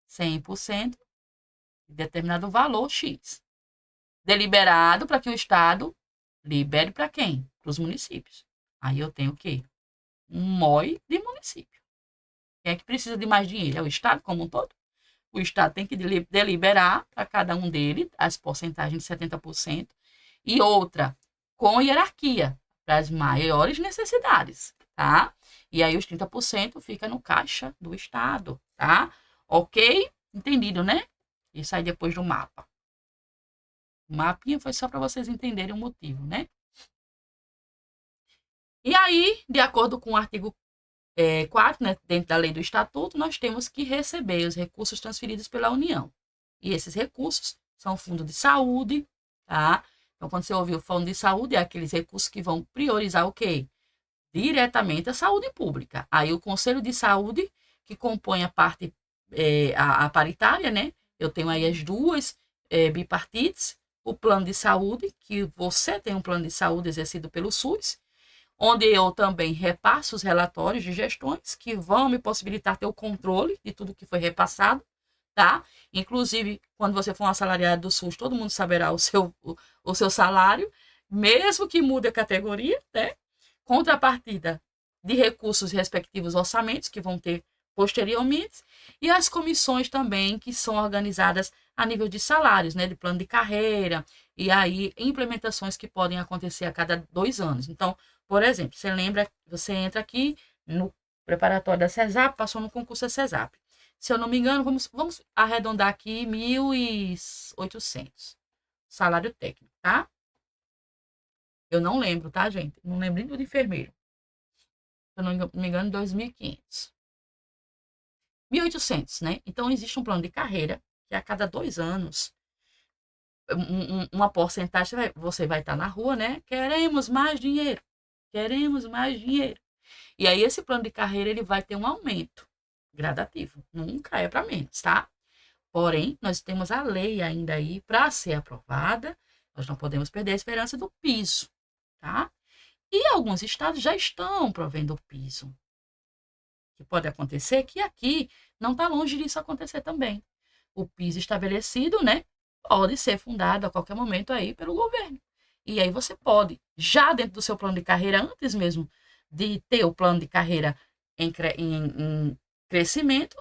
100% de determinado valor X. Deliberado para que o estado libere para quem? Para os municípios. Aí eu tenho o quê? Um MOI de município. Quem é que precisa de mais dinheiro? É o Estado como um todo? O Estado tem que deliberar para cada um deles as porcentagens de 70% e outra, com hierarquia, para as maiores necessidades, tá? E aí os 30% fica no caixa do Estado, tá? Ok? Entendido, né? Isso aí depois do mapa. O mapinha foi só para vocês entenderem o motivo, né? E aí, de acordo com o artigo 4, né, dentro da lei do Estatuto, nós temos que receber os recursos transferidos pela União. E esses recursos são o Fundo de Saúde, tá? Então, quando você ouvir o Fundo de Saúde, é aqueles recursos que vão priorizar o quê? Diretamente a saúde pública. Aí o Conselho de Saúde, que compõe a parte, a paritária, né? Eu tenho aí as duas bipartites, o plano de saúde, que você tem um plano de saúde exercido pelo SUS, onde eu também repasso os relatórios de gestões que vão me possibilitar ter o controle de tudo que foi repassado, tá? Inclusive, quando você for um assalariado do SUS, todo mundo saberá o seu salário, mesmo que mude a categoria, né? Contrapartida de recursos respectivos orçamentos que vão ter posteriormente, e as comissões também que são organizadas a nível de salários, né, de plano de carreira, e aí implementações que podem acontecer a cada 2 anos. Então, por exemplo, você lembra, você entra aqui no preparatório da CESAP, passou no concurso da CESAP. Se eu não me engano, vamos arredondar aqui 1.800 salário técnico, tá? Eu não lembro, tá, gente? Não lembro nem do de enfermeiro. Se eu não me engano, 2.500. 1.800, né? Então, existe um plano de carreira que a cada 2 anos, uma porcentagem, você vai estar na rua, né? Queremos mais dinheiro. Queremos mais dinheiro. E aí, esse plano de carreira, ele vai ter um aumento gradativo. Nunca é para menos, tá? Porém, nós temos a lei ainda aí para ser aprovada. Nós não podemos perder a esperança do piso, tá? E alguns estados já estão provendo o piso. Que pode acontecer que aqui não está longe disso acontecer também. O piso estabelecido, né, pode ser fundado a qualquer momento aí pelo governo. E aí você pode, já dentro do seu plano de carreira, antes mesmo de ter o plano de carreira em crescimento,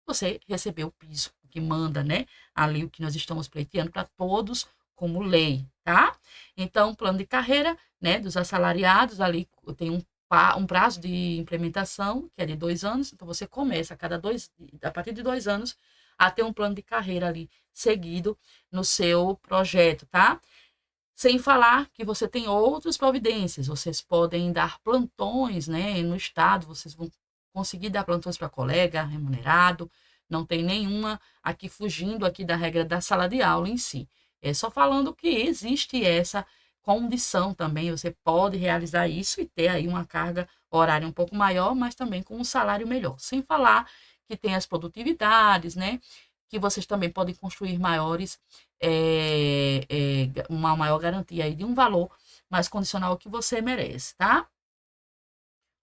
você receber o piso, que manda, né, ali o que nós estamos pleiteando para todos como lei, tá? Então, o plano de carreira, né, dos assalariados, ali tem um prazo de implementação, que é de 2 anos, então você começa a partir de 2 anos, a ter um plano de carreira ali seguido no seu projeto, tá? Sem falar que você tem outras providências, vocês podem dar plantões, né, no estado, vocês vão conseguir dar plantões para colega, remunerado, não tem nenhuma aqui fugindo aqui da regra da sala de aula em si. É só falando que existe essa condição também, você pode realizar isso e ter aí uma carga horária um pouco maior, mas também com um salário melhor. Sem falar que tem as produtividades, né? Que vocês também podem construir uma maior garantia aí de um valor mais condicional que você merece, tá?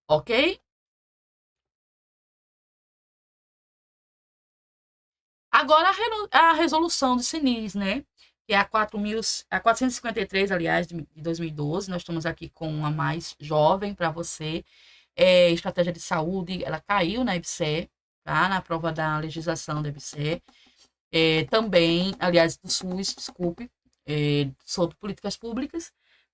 Ok? Agora a resolução do CNIS, né? Que é a 453, aliás, de 2012. Nós estamos aqui com uma mais jovem para você. Estratégia de saúde, ela caiu na EBSER, tá? Na prova da legislação da EBSER. Também, aliás, do SUS, desculpe, sobre políticas públicas,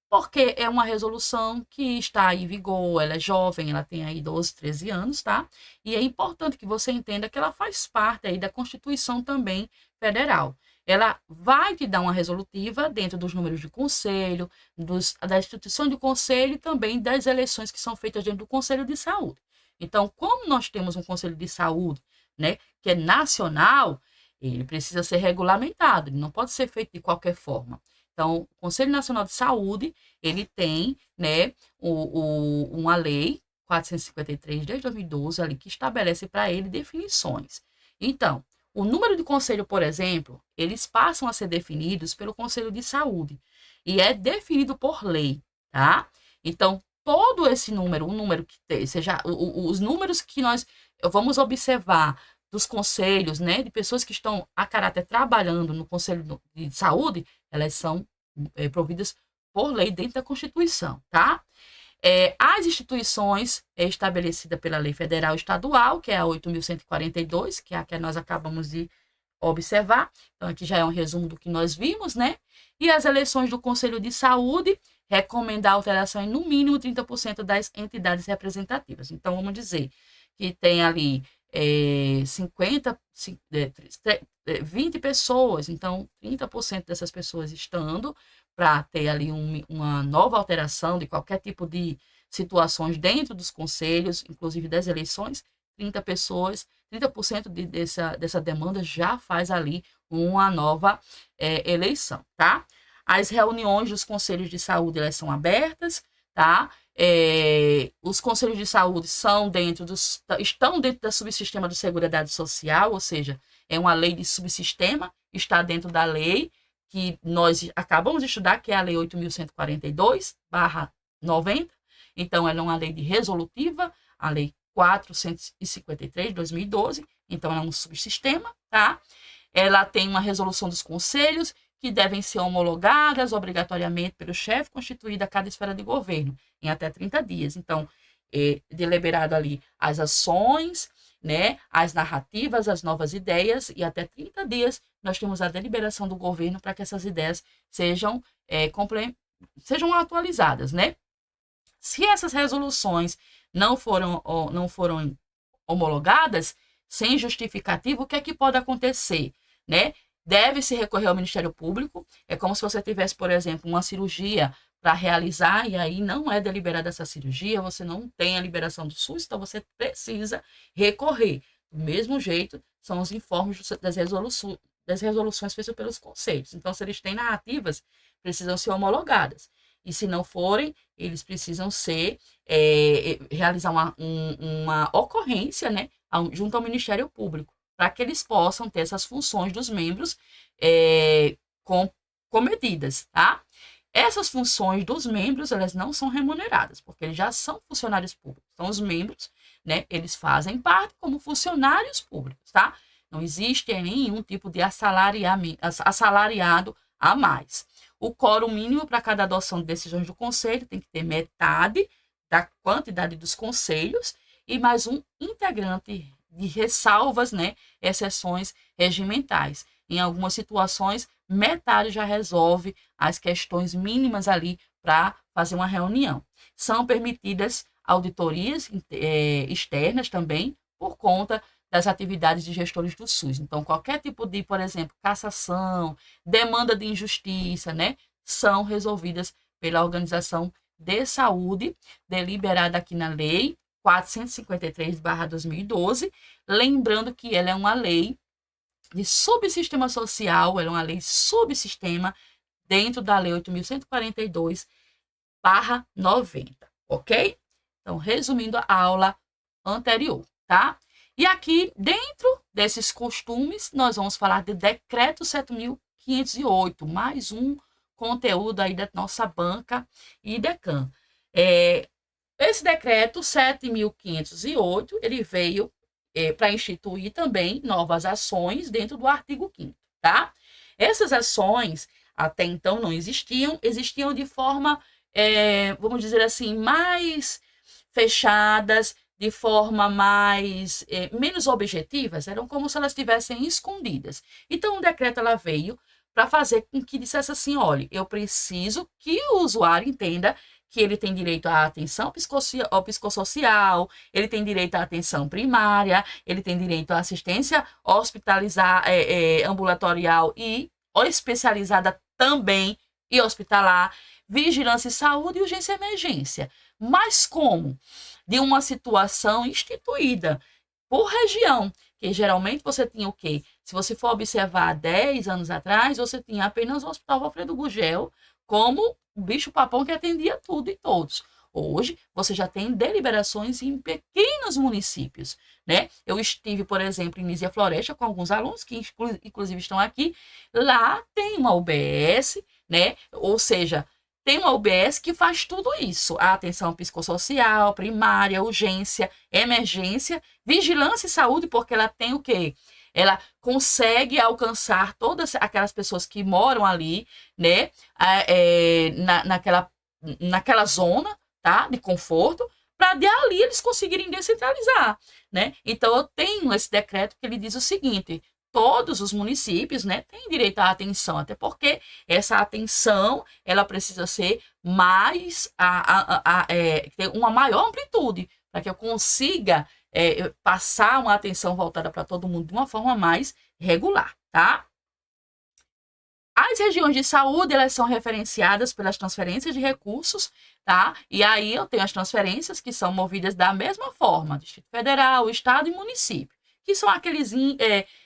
porque é uma resolução que está em vigor, ela é jovem, ela tem aí 12, 13 anos, tá? E é importante que você entenda que ela faz parte aí da Constituição também federal. Ela vai te dar uma resolutiva dentro dos números de conselho, da instituição de conselho e também das eleições que são feitas dentro do Conselho de Saúde. Então, como nós temos um Conselho de Saúde, né, que é nacional, ele precisa ser regulamentado, ele não pode ser feito de qualquer forma. Então, o Conselho Nacional de Saúde, ele tem, né, uma lei 453 desde 2012 ali que estabelece para ele definições. Então, o número de conselho, por exemplo, eles passam a ser definidos pelo Conselho de Saúde e é definido por lei, tá? Então, todo esse número, seja os números que nós vamos observar dos conselhos, né, de pessoas que estão a caráter trabalhando no Conselho de Saúde, elas são providas por lei dentro da Constituição, tá? As instituições estabelecidas pela Lei Federal e Estadual, que é a 8.142, que é a que nós acabamos de observar. Então, aqui já é um resumo do que nós vimos, né? E as eleições do Conselho de Saúde, recomendar alteração em, no mínimo, 30% das entidades representativas. Então, vamos dizer que tem ali 20 pessoas, então 30% dessas pessoas estando para ter ali uma nova alteração de qualquer tipo de situações dentro dos conselhos, inclusive das eleições, 30 pessoas, 30% dessa demanda já faz ali uma nova eleição, tá? As reuniões dos conselhos de saúde, elas são abertas, tá? Os conselhos de saúde estão dentro do subsistema do Seguridade Social, ou seja, é uma lei de subsistema, está dentro da lei que nós acabamos de estudar, que é a Lei 8.142/90. Então, ela é uma lei de resolutiva, a Lei 453 de 2012. Então, ela é um subsistema, tá? Ela tem uma resolução dos conselhos que devem ser homologadas obrigatoriamente pelo chefe constituído a cada esfera de governo, em até 30 dias. Então, deliberado ali as ações, né, as narrativas, as novas ideias, e até 30 dias nós temos a deliberação do governo para que essas ideias sejam atualizadas, né? Se essas resoluções não foram homologadas, sem justificativo, o que é que pode acontecer, né? Deve-se recorrer ao Ministério Público. É como se você tivesse, por exemplo, uma cirurgia para realizar e aí não é deliberada essa cirurgia, você não tem a liberação do SUS, então você precisa recorrer. Do mesmo jeito, são os informes das resoluções feitas pelos conselhos. Então, se eles têm narrativas, precisam ser homologadas. E se não forem, eles precisam realizar uma ocorrência, né, junto ao Ministério Público, para que eles possam ter essas funções dos membros cometidas, tá? Essas funções dos membros, elas não são remuneradas, porque eles já são funcionários públicos. Então, os membros, né, eles fazem parte como funcionários públicos, tá? Não existe nenhum tipo de assalariado a mais. O quórum mínimo para cada adoção de decisões do conselho tem que ter metade da quantidade dos conselhos e mais um integrante de ressalvas, né, exceções regimentais. Em algumas situações, metade já resolve as questões mínimas ali para fazer uma reunião. São permitidas auditorias externas também, por conta das atividades de gestores do SUS. Então, qualquer tipo de, por exemplo, cassação, demanda de injustiça, né, são resolvidas pela Organização de Saúde, deliberada aqui na Lei 453/2012, lembrando que ela é uma lei de subsistema social, ela é uma lei subsistema dentro da Lei 8.142/90, ok? Então, resumindo a aula anterior, tá? E aqui, dentro desses costumes, nós vamos falar do Decreto 7.508, mais um conteúdo aí da nossa banca e DECAM. Esse decreto 7.508, ele veio para instituir também novas ações dentro do artigo 5º, tá? Essas ações, até então, não existiam de forma, vamos dizer assim, mais fechadas, de forma menos objetivas, eram como se elas estivessem escondidas. Então, o decreto ela veio para fazer com que dissesse assim, olha, eu preciso que o usuário entenda que ele tem direito à atenção psicossocial, ele tem direito à atenção primária, ele tem direito à assistência ambulatorial e especializada também e hospitalar, vigilância e saúde e urgência e emergência. Mas como? De uma situação instituída por região, que geralmente você tinha o quê? Se você for observar 10 anos atrás, você tinha apenas o Hospital Alfredo Gugel como o bicho-papão que atendia tudo e todos. Hoje, você já tem deliberações em pequenos municípios, né? Eu estive, por exemplo, em Nísia Floresta com alguns alunos que, inclusive, estão aqui. Lá tem uma UBS, né? Ou seja, tem uma UBS que faz tudo isso. A atenção psicossocial, primária, urgência, emergência, vigilância e saúde, porque ela tem o quê? Ela consegue alcançar todas aquelas pessoas que moram ali, né, naquela zona, tá? De conforto, para dali eles conseguirem descentralizar, né? Então, eu tenho esse decreto que ele diz o seguinte: todos os municípios, né, têm direito à atenção, até porque essa atenção, ela precisa ser mais, ter uma maior amplitude, para que eu consiga passar uma atenção voltada para todo mundo de uma forma mais regular, tá? As regiões de saúde, elas são referenciadas pelas transferências de recursos, tá? E aí eu tenho as transferências que são movidas da mesma forma, Distrito Federal, Estado e município, que são aqueles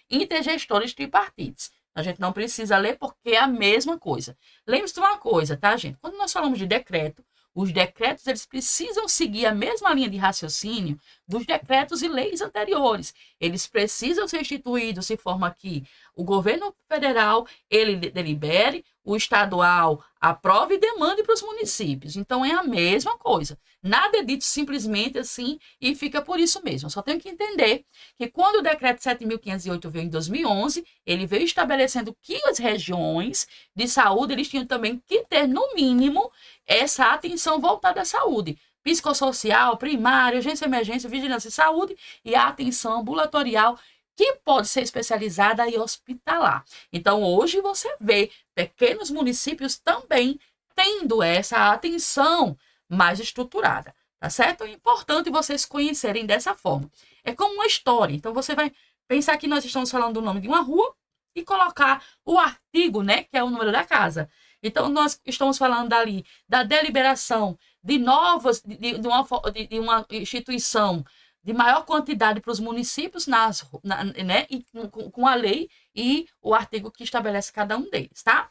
intergestores tripartites. A gente não precisa ler porque é a mesma coisa. Lembre-se de uma coisa, tá, gente? Quando nós falamos de decreto, os decretos eles precisam seguir a mesma linha de raciocínio dos decretos e leis anteriores. Eles precisam ser instituídos de forma que o governo federal ele delibere, o estadual aprove e demande para os municípios. Então, é a mesma coisa. Nada é dito simplesmente assim e fica por isso mesmo. Eu só tenho que entender que quando o decreto 7.508 veio em 2011, ele veio estabelecendo que as regiões de saúde eles tinham também que ter, no mínimo, essa atenção voltada à saúde. Psicossocial, primária, urgência, emergência, vigilância e saúde e a atenção ambulatorial, que pode ser especializada e hospitalar. Então, hoje você vê pequenos municípios também tendo essa atenção mais estruturada, tá certo? É importante vocês conhecerem dessa forma. É como uma história. Então, você vai pensar que nós estamos falando do nome de uma rua e colocar o artigo, né, que é o número da casa. Então, nós estamos falando dali da deliberação de de uma instituição de maior quantidade para os municípios, né, e com a lei e o artigo que estabelece cada um deles, tá?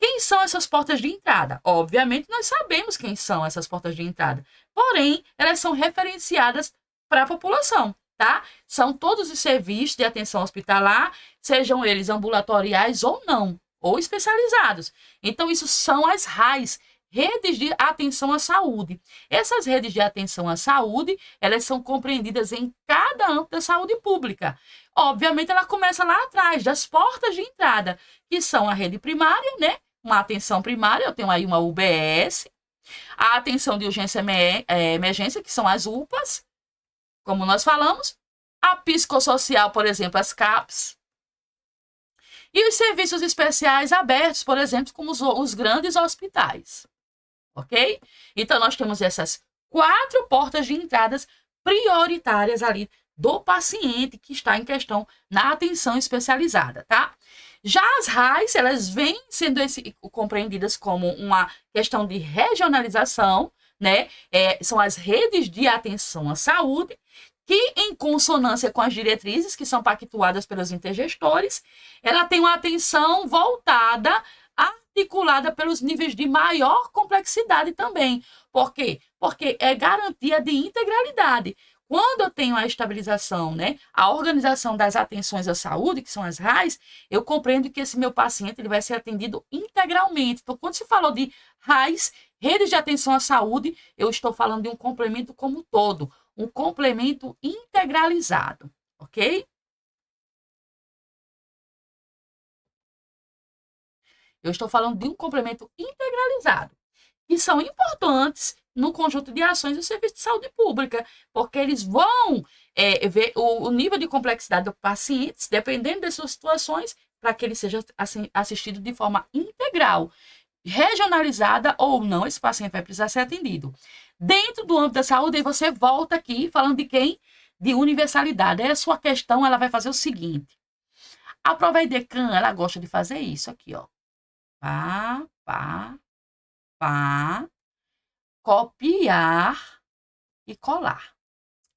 Quem são essas portas de entrada? Obviamente, nós sabemos quem são essas portas de entrada, porém, elas são referenciadas para a população, tá? São todos os serviços de atenção hospitalar, sejam eles ambulatoriais ou não, ou especializados. Então, isso são as RAIs, redes de atenção à saúde. Essas redes de atenção à saúde, elas são compreendidas em cada âmbito da saúde pública. Obviamente, ela começa lá atrás, das portas de entrada, que são a rede primária, né? Uma atenção primária, eu tenho aí uma UBS, a atenção de urgência emergência, que são as UPAs, como nós falamos, a psicossocial, por exemplo, as CAPs, e os serviços especiais abertos, por exemplo, como os grandes hospitais. Ok? Então, nós temos essas 4 portas de entradas prioritárias ali do paciente que está em questão na atenção especializada, tá? Já as RAIs, elas vêm sendo compreendidas como uma questão de regionalização, né? São as redes de atenção à saúde, que, em consonância com as diretrizes que são pactuadas pelos intergestores, ela tem uma atenção voltada, articulada pelos níveis de maior complexidade também. Por quê? Porque é garantia de integralidade. Quando eu tenho a estabilização, né, a organização das atenções à saúde, que são as RAIs, eu compreendo que esse meu paciente ele vai ser atendido integralmente. Então, quando se falou de RAIs, redes de atenção à saúde, eu estou falando de um complemento como um todo, um complemento integralizado, ok? Eu estou falando de um complemento integralizado, que são importantes no conjunto de ações do serviço de saúde pública, porque eles vão ver o nível de complexidade do paciente, dependendo das suas situações, para que ele seja assistido de forma integral, regionalizada ou não, esse paciente vai precisar ser atendido. Dentro do âmbito da saúde, aí você volta aqui falando de quem? De universalidade. Aí a sua questão ela vai fazer o seguinte. A prova EDECAN, ela gosta de fazer isso aqui, ó. Pá, copiar e colar,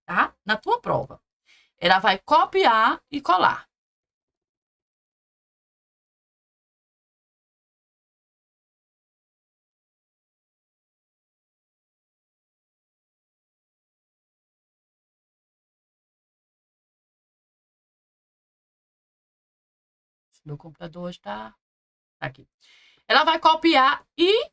tá? Na tua prova. Ela vai copiar e colar. Meu computador hoje tá aqui. Ela vai copiar e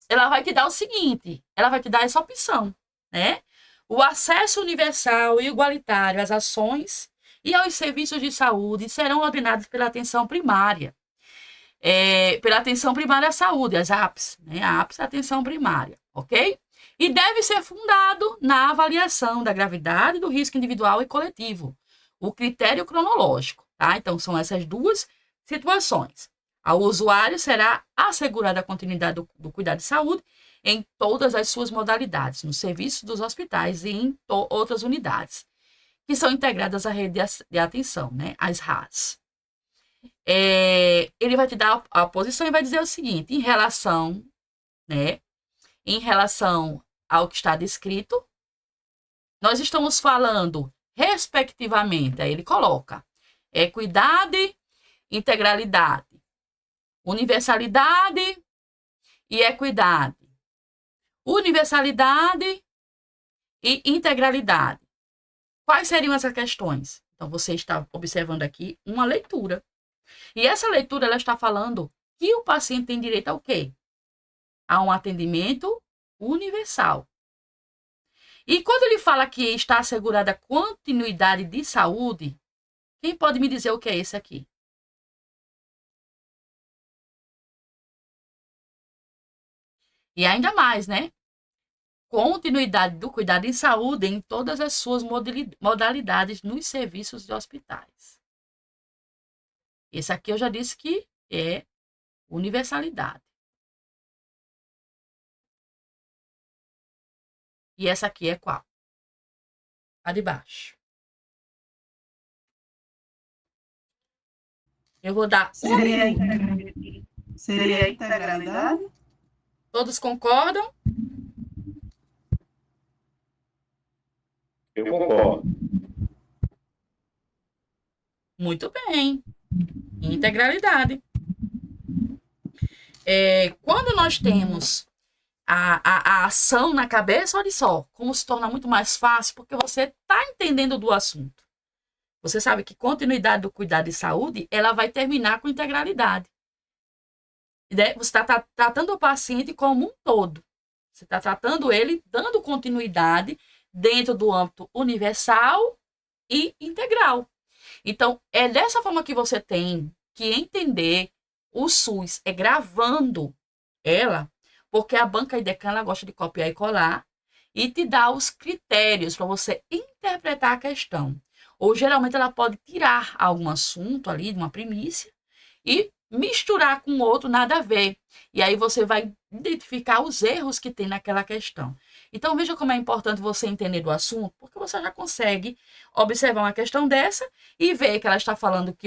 ela vai te dar o seguinte, ela vai te dar essa opção, né? O acesso universal e igualitário às ações e aos serviços de saúde serão ordenados pela atenção primária. Pela atenção primária à saúde, as APS, né? A APS é a atenção primária, ok? E deve ser fundado na avaliação da gravidade do risco individual e coletivo, o critério cronológico, tá? Então, são essas duas situações. Ao usuário será assegurada a continuidade do cuidado de saúde em todas as suas modalidades, no serviço dos hospitais e em outras unidades, que são integradas à rede de atenção, né? As RAS. Ele vai te dar a posição e vai dizer o seguinte, em relação, né? Em relação ao que está descrito, nós estamos falando, respectivamente, aí ele coloca, equidade, integralidade, universalidade e equidade. Universalidade e integralidade. Quais seriam essas questões? Então, você está observando aqui uma leitura. E essa leitura, ela está falando que o paciente tem direito ao quê? A um atendimento universal. E quando ele fala que está assegurada a continuidade de saúde, quem pode me dizer o que é esse aqui? E ainda mais, né? Continuidade do cuidado em saúde em todas as suas modalidades nos serviços de hospitais. Esse aqui eu já disse que é universalidade. E essa aqui é qual? A de baixo. Eu vou dar Seria a integralidade? Todos concordam? Eu concordo. Muito bem. Integralidade. Quando nós temos a ação na cabeça, olha só, como se torna muito mais fácil, porque você está entendendo do assunto. Você sabe que continuidade do cuidado de saúde, ela vai terminar com integralidade. Você está tratando o paciente como um todo. Você está tratando ele, dando continuidade dentro do âmbito universal e integral. Então, é dessa forma que você tem que entender o SUS, gravando ela, porque a banca IDECAN, ela gosta de copiar e colar e te dá os critérios para você interpretar a questão. Ou, geralmente, ela pode tirar algum assunto ali, de uma primícia, e misturar com outro, nada a ver. E aí você vai identificar os erros que tem naquela questão. Então, veja como é importante você entender do assunto, porque você já consegue observar uma questão dessa e ver que ela está falando que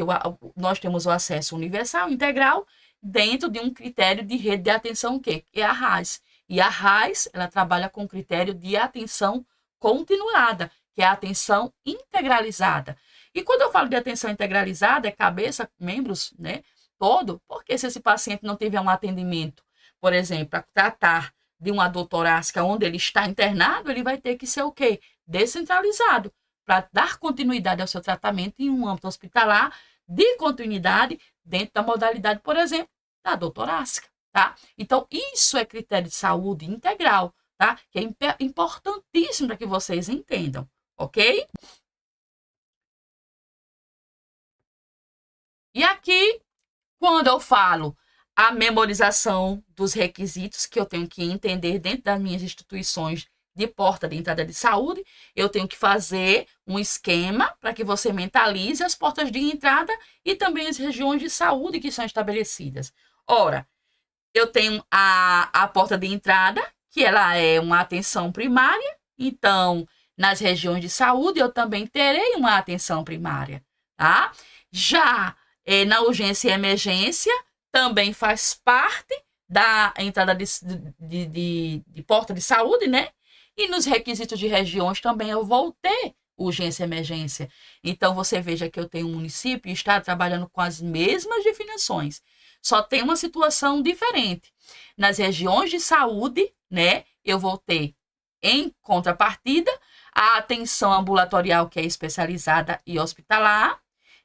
nós temos o acesso universal, integral, dentro de um critério de rede de atenção, que é a RAS. E a RAS, ela trabalha com o critério de atenção continuada, que é a atenção integralizada. E quando eu falo de atenção integralizada, é cabeça, membros, né, todo, porque se esse paciente não tiver um atendimento, por exemplo, para tratar de uma dor torácica onde ele está internado, ele vai ter que ser o quê? Descentralizado, para dar continuidade ao seu tratamento em um âmbito hospitalar, de continuidade dentro da modalidade, por exemplo, da dor torácica, tá? Então, isso é critério de saúde integral, tá? Que é importantíssimo para que vocês entendam, ok? E aqui, quando eu falo a memorização dos requisitos que eu tenho que entender dentro das minhas instituições de porta de entrada de saúde, eu tenho que fazer um esquema para que você mentalize as portas de entrada e também as regiões de saúde que são estabelecidas. Ora, eu tenho a porta de entrada, que ela é uma atenção primária, então, nas regiões de saúde, eu também terei uma atenção primária, tá? Já na urgência e emergência, também faz parte da entrada de porta de saúde, né? E nos requisitos de regiões também eu vou ter urgência e emergência. Então, você veja que eu tenho um município e está trabalhando com as mesmas definições. Só tem uma situação diferente. Nas regiões de saúde, né? Eu vou ter, em contrapartida, a atenção ambulatorial, que é especializada e hospitalar,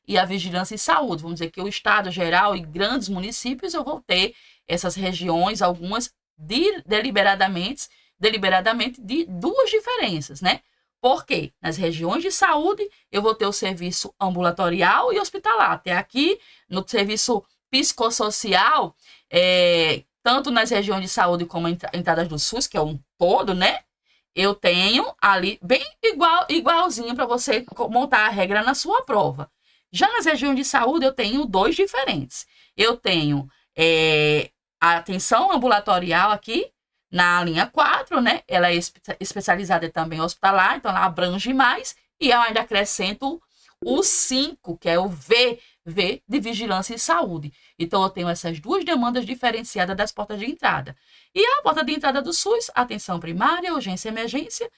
e a vigilância em saúde. Vamos dizer que o estado geral e grandes municípios eu vou ter essas regiões, algumas deliberadamente de duas diferenças, né? Porque nas regiões de saúde eu vou ter o serviço ambulatorial e hospitalar. Até aqui, no serviço psicossocial, tanto nas regiões de saúde como entradas do SUS, que é um todo, né? Eu tenho ali bem igualzinho para você montar a regra na sua prova. Já nas regiões de saúde, eu tenho 2 diferentes. Eu tenho a atenção ambulatorial aqui, na linha 4, né? Ela é especializada também hospitalar, então ela abrange mais. E eu ainda acrescento o 5, que é o V de vigilância e saúde. Então, eu tenho essas 2 demandas diferenciadas das portas de entrada. E a porta de entrada do SUS, atenção primária, urgência e emergência,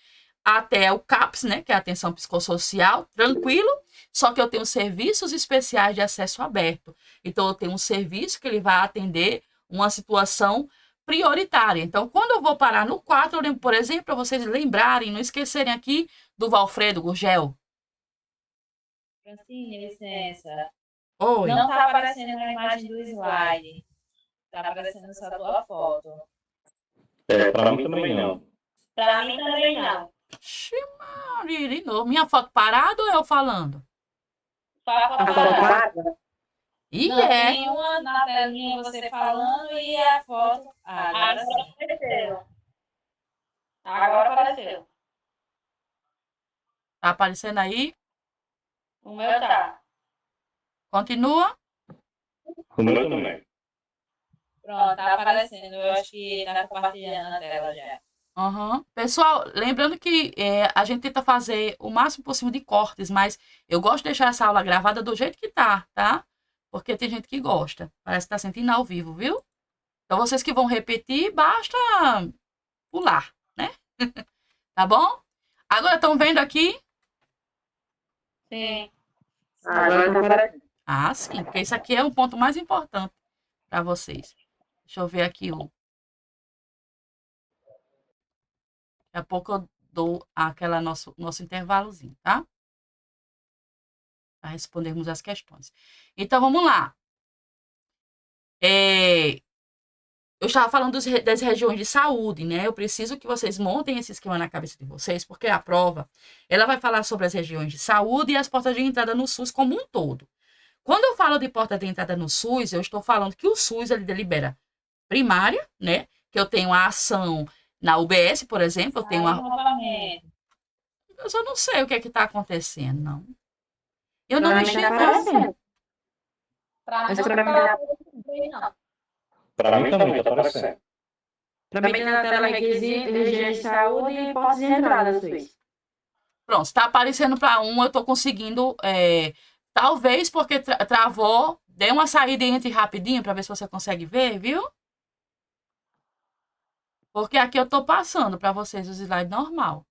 até o CAPS, né, que é a atenção psicossocial, tranquilo, só que eu tenho serviços especiais de acesso aberto. Então, eu tenho um serviço que ele vai atender uma situação prioritária. Então, quando eu vou parar no 4, eu lembro, por exemplo, para vocês lembrarem, não esquecerem aqui do Valfredo Gurgel. Francine, licença. Oi. Não está aparecendo na imagem do slide. Está aparecendo só a tua foto. Para mim também não. Para mim também não. Ximariri, novo. Minha foto parada ou eu falando? A foto parada. E não, tem uma na telinha você falando e a foto... agora apareceu. Agora apareceu. Tá aparecendo aí? O meu tá. Continua? O meu também. Pronto, tá aparecendo. Eu acho que tá compartilhando a tela já. Uhum. Pessoal, lembrando que a gente tenta fazer o máximo possível de cortes, mas eu gosto de deixar essa aula gravada do jeito que tá? Porque tem gente que gosta. Parece que tá sentindo ao vivo, viu? Então, vocês que vão repetir, basta pular, né? Tá bom? Agora estão vendo aqui? Sim. Agora tá aparecendo. Ah, sim, porque isso aqui é o ponto mais importante para vocês. Deixa eu ver aqui o. Daqui a pouco eu dou aquela nosso intervalozinho, tá? Para respondermos as questões. Então, vamos lá. Eu estava falando das regiões de saúde, né? Eu preciso que vocês montem esse esquema na cabeça de vocês, porque a prova, ela vai falar sobre as regiões de saúde e as portas de entrada no SUS como um todo. Quando eu falo de porta de entrada no SUS, eu estou falando que o SUS, ele delibera primária, né? Que eu tenho a ação na UBS, por exemplo, eu tenho Eu só não sei o que é que está acontecendo, não. Eu não mexi aparecendo. Para mim não. Para mim também está aparecendo. Também tem na tela requisito, regiões de saúde e portas de entrada, SUS. Pronto, está aparecendo para um, eu estou conseguindo, talvez porque travou, dê uma saída e entre rapidinho para ver se você consegue ver, viu? Porque aqui eu estou passando para vocês o slide normal.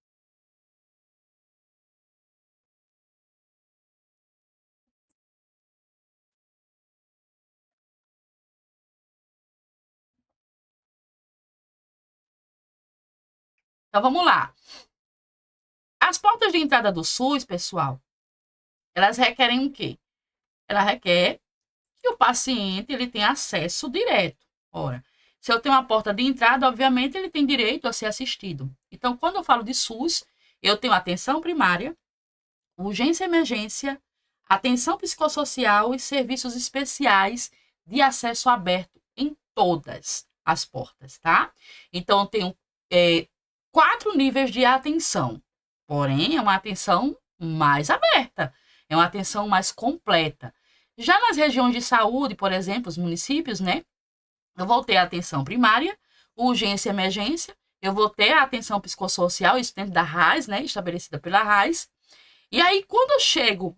Então, vamos lá. As portas de entrada do SUS, pessoal, elas requerem o quê? Ela requer que o paciente ele tenha acesso direto. Ora, se eu tenho uma porta de entrada, obviamente, ele tem direito a ser assistido. Então, quando eu falo de SUS, eu tenho atenção primária, urgência e emergência, atenção psicossocial e serviços especiais de acesso aberto em todas as portas, tá? Então, eu tenho 4 níveis de atenção, porém, é uma atenção mais aberta, é uma atenção mais completa. Já nas regiões de saúde, por exemplo, os municípios, né? Eu vou ter a atenção primária, urgência e emergência, eu vou ter a atenção psicossocial, isso dentro da RAIS, né? Estabelecida pela RAIS. E aí, quando eu chego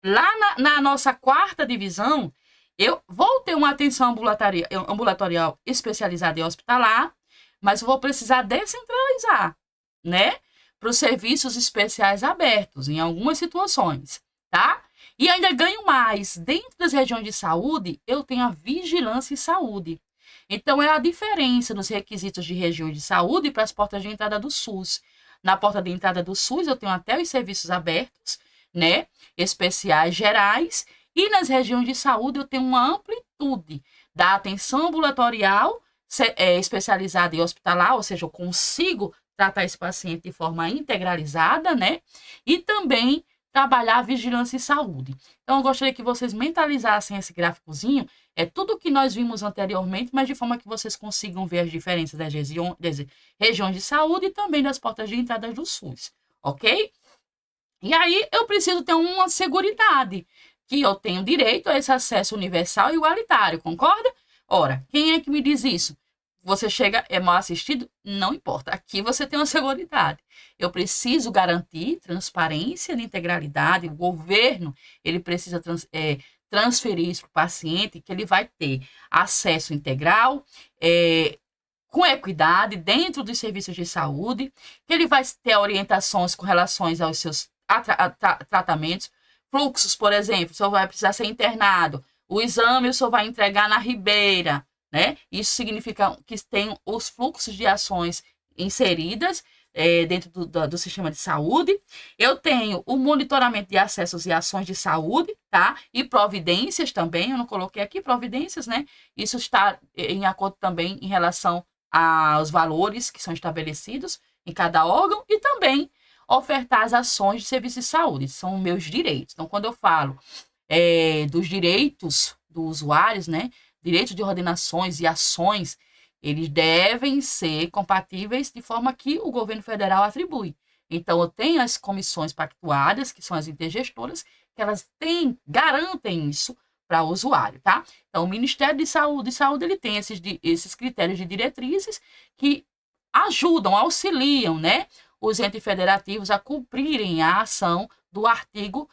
lá na nossa 4ª divisão, eu vou ter uma atenção ambulatorial especializada e hospitalar, mas eu vou precisar descentralizar, né? Para os serviços especiais abertos, em algumas situações, tá? E ainda ganho mais. Dentro das regiões de saúde, eu tenho a vigilância e saúde. Então, é a diferença nos requisitos de regiões de saúde para as portas de entrada do SUS. Na porta de entrada do SUS, eu tenho até os serviços abertos, né? Especiais gerais. E nas regiões de saúde, eu tenho uma amplitude da atenção ambulatorial especializada e hospitalar, ou seja, eu consigo tratar esse paciente de forma integralizada, né? E também trabalhar a vigilância em saúde. Então, eu gostaria que vocês mentalizassem esse gráficozinho, tudo que nós vimos anteriormente, mas de forma que vocês consigam ver as diferenças das regiões de saúde e também das portas de entrada do SUS, ok? E aí, eu preciso ter uma seguridade, que eu tenho direito a esse acesso universal e igualitário, concorda? Ora, quem é que me diz isso? Você chega, é mal assistido? Não importa. Aqui você tem uma seguridade. Eu preciso garantir transparência e integralidade. O governo, ele precisa transferir isso para o paciente, que ele vai ter acesso integral, com equidade, dentro dos serviços de saúde, que ele vai ter orientações com relação aos seus tratamentos, fluxos, por exemplo, o senhor vai precisar ser internado, o exame o senhor vai entregar na Ribeira, né? Isso significa que tem os fluxos de ações inseridas dentro do sistema de saúde. Eu tenho o monitoramento de acessos e ações de saúde, tá? E providências também, eu não coloquei aqui providências, né? Isso está em acordo também em relação aos valores que são estabelecidos em cada órgão e também ofertar as ações de serviço de saúde, são meus direitos. Então, quando eu falo dos direitos dos usuários, né? Direitos de ordenações e ações, eles devem ser compatíveis de forma que o governo federal atribui. Então, eu tenho as comissões pactuadas, que são as intergestoras, que elas garantem isso para o usuário, tá? Então, o Ministério de Saúde ele tem esses critérios de diretrizes que ajudam, auxiliam, né, os entes federativos a cumprirem a ação do artigo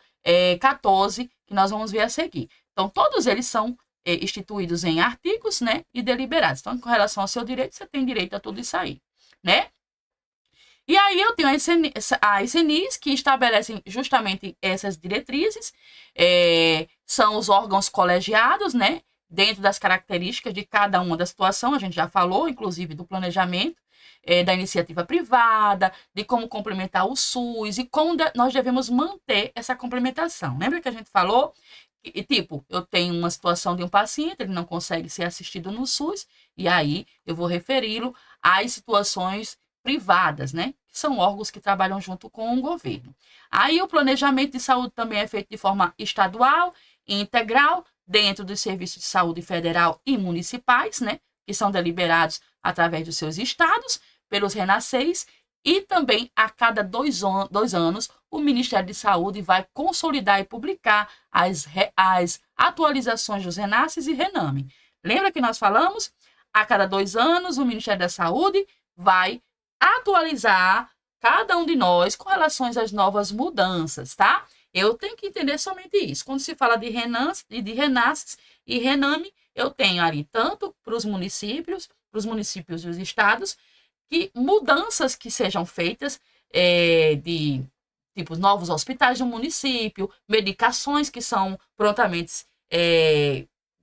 14, que nós vamos ver a seguir. Então, todos eles são instituídos em artigos, né, e deliberados. Então, com relação ao seu direito, você tem direito a tudo isso aí, né? E aí eu tenho a SNIs, que estabelecem justamente essas diretrizes, são os órgãos colegiados, né, dentro das características de cada uma da situação, a gente já falou, inclusive, do planejamento, da iniciativa privada, de como complementar o SUS e como nós devemos manter essa complementação. Lembra que a gente falou? E, tipo, eu tenho uma situação de um paciente, ele não consegue ser assistido no SUS, e aí eu vou referi-lo às situações privadas, né? Que são órgãos que trabalham junto com o governo. Aí o planejamento de saúde também é feito de forma estadual e integral, dentro dos serviços de saúde federal e municipais, né? Que são deliberados através dos seus estados, pelos RENASCEIs, e também a cada 2 anos o Ministério de Saúde vai consolidar e publicar as atualizações dos RENASCES e RENAME. Lembra que nós falamos? A cada 2 anos o Ministério da Saúde vai atualizar cada um de nós com relação às novas mudanças, tá? Eu tenho que entender somente isso. Quando se fala de RENASCES e RENAME, eu tenho ali tanto para os municípios e os estados, que mudanças que sejam feitas de tipo novos hospitais no município, medicações que são prontamente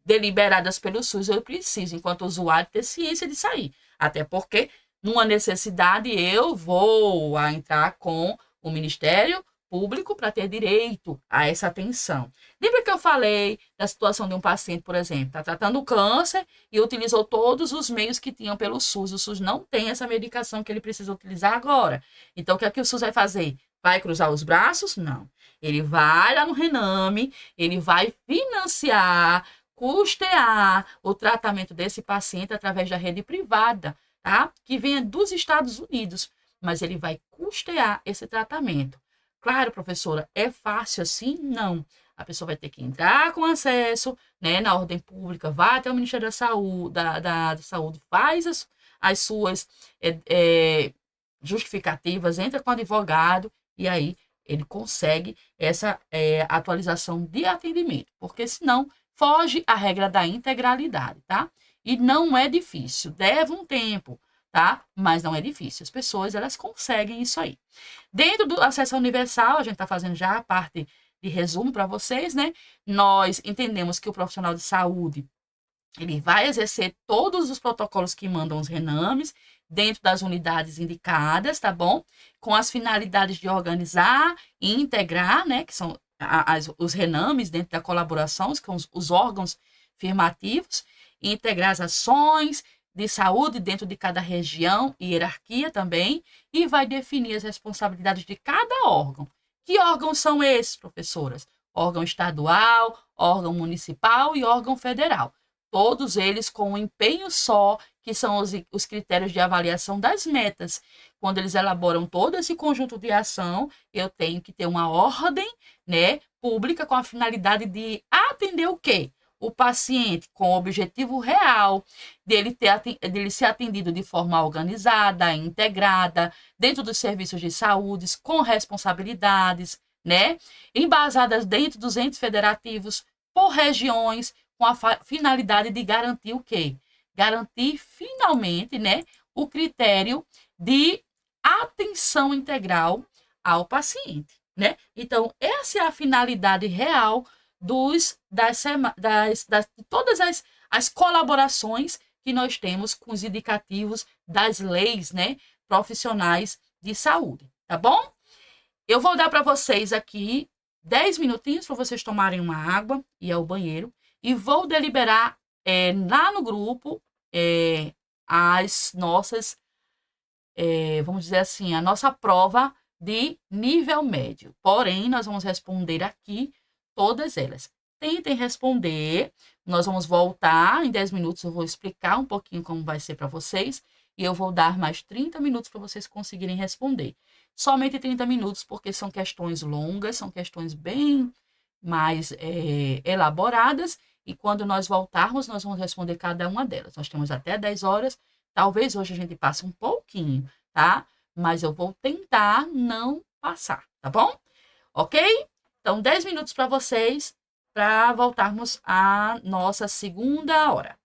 deliberadas pelo SUS, eu preciso, enquanto usuário, ter ciência disso aí. Até porque, numa necessidade, eu vou entrar com o Ministério Público para ter direito a essa atenção. Lembra que eu falei da situação de um paciente, por exemplo, está tratando câncer e utilizou todos os meios que tinham pelo SUS. O SUS não tem essa medicação que ele precisa utilizar agora. Então, o que é que o SUS vai fazer? Vai cruzar os braços? Não. Ele vai lá no RENAME, ele vai financiar, custear o tratamento desse paciente através da rede privada, tá? Que venha dos Estados Unidos, mas ele vai custear esse tratamento. Claro, professora, é fácil assim? Não. A pessoa vai ter que entrar com acesso, né, na ordem pública, vai até o Ministério da Saúde, da Saúde, faz as suas justificativas, entra com o advogado e aí ele consegue essa atualização de atendimento, porque senão foge a regra da integralidade, tá? E não é difícil, leva um tempo, tá? Mas não é difícil. As pessoas, elas conseguem isso aí. Dentro do acesso universal, a gente está fazendo já a parte de resumo para vocês, né? Nós entendemos que o profissional de saúde, ele vai exercer todos os protocolos que mandam os RENAMEs dentro das unidades indicadas, tá bom? Com as finalidades de organizar e integrar, né? Que são os RENAMEs dentro da colaboração, que são os órgãos firmativos, e integrar as ações de saúde dentro de cada região e hierarquia também, e vai definir as responsabilidades de cada órgão, Que órgãos são esses, professoras? Órgão estadual, órgão municipal e órgão federal. Todos eles com um empenho só, que são os critérios de avaliação das metas. Quando eles elaboram todo esse conjunto de ação, eu tenho que ter uma ordem, né, pública com a finalidade de atender o quê? O paciente com o objetivo real dele ser atendido de forma organizada, integrada, dentro dos serviços de saúde, com responsabilidades, né, embasadas dentro dos entes federativos, por regiões, com a finalidade de garantir o quê? Garantir finalmente, né, o critério de atenção integral ao paciente, né? Então, essa é a finalidade real de todas as colaborações que nós temos com os indicativos das leis, né, profissionais de saúde, tá bom? Eu vou dar para vocês aqui 10 minutinhos para vocês tomarem uma água e ir ao banheiro e vou deliberar lá no grupo as nossas, vamos dizer assim, a nossa prova de nível médio. Porém, nós vamos responder aqui todas elas. Tentem responder. Nós vamos voltar em 10 minutos. Eu vou explicar um pouquinho como vai ser para vocês. E eu vou dar mais 30 minutos para vocês conseguirem responder. Somente 30 minutos, porque são questões longas, são questões bem mais elaboradas. E quando nós voltarmos, nós vamos responder cada uma delas. Nós temos até 10 horas. Talvez hoje a gente passe um pouquinho, tá? Mas eu vou tentar não passar, tá bom? Ok? Então, 10 minutos para vocês, para voltarmos à nossa segunda hora.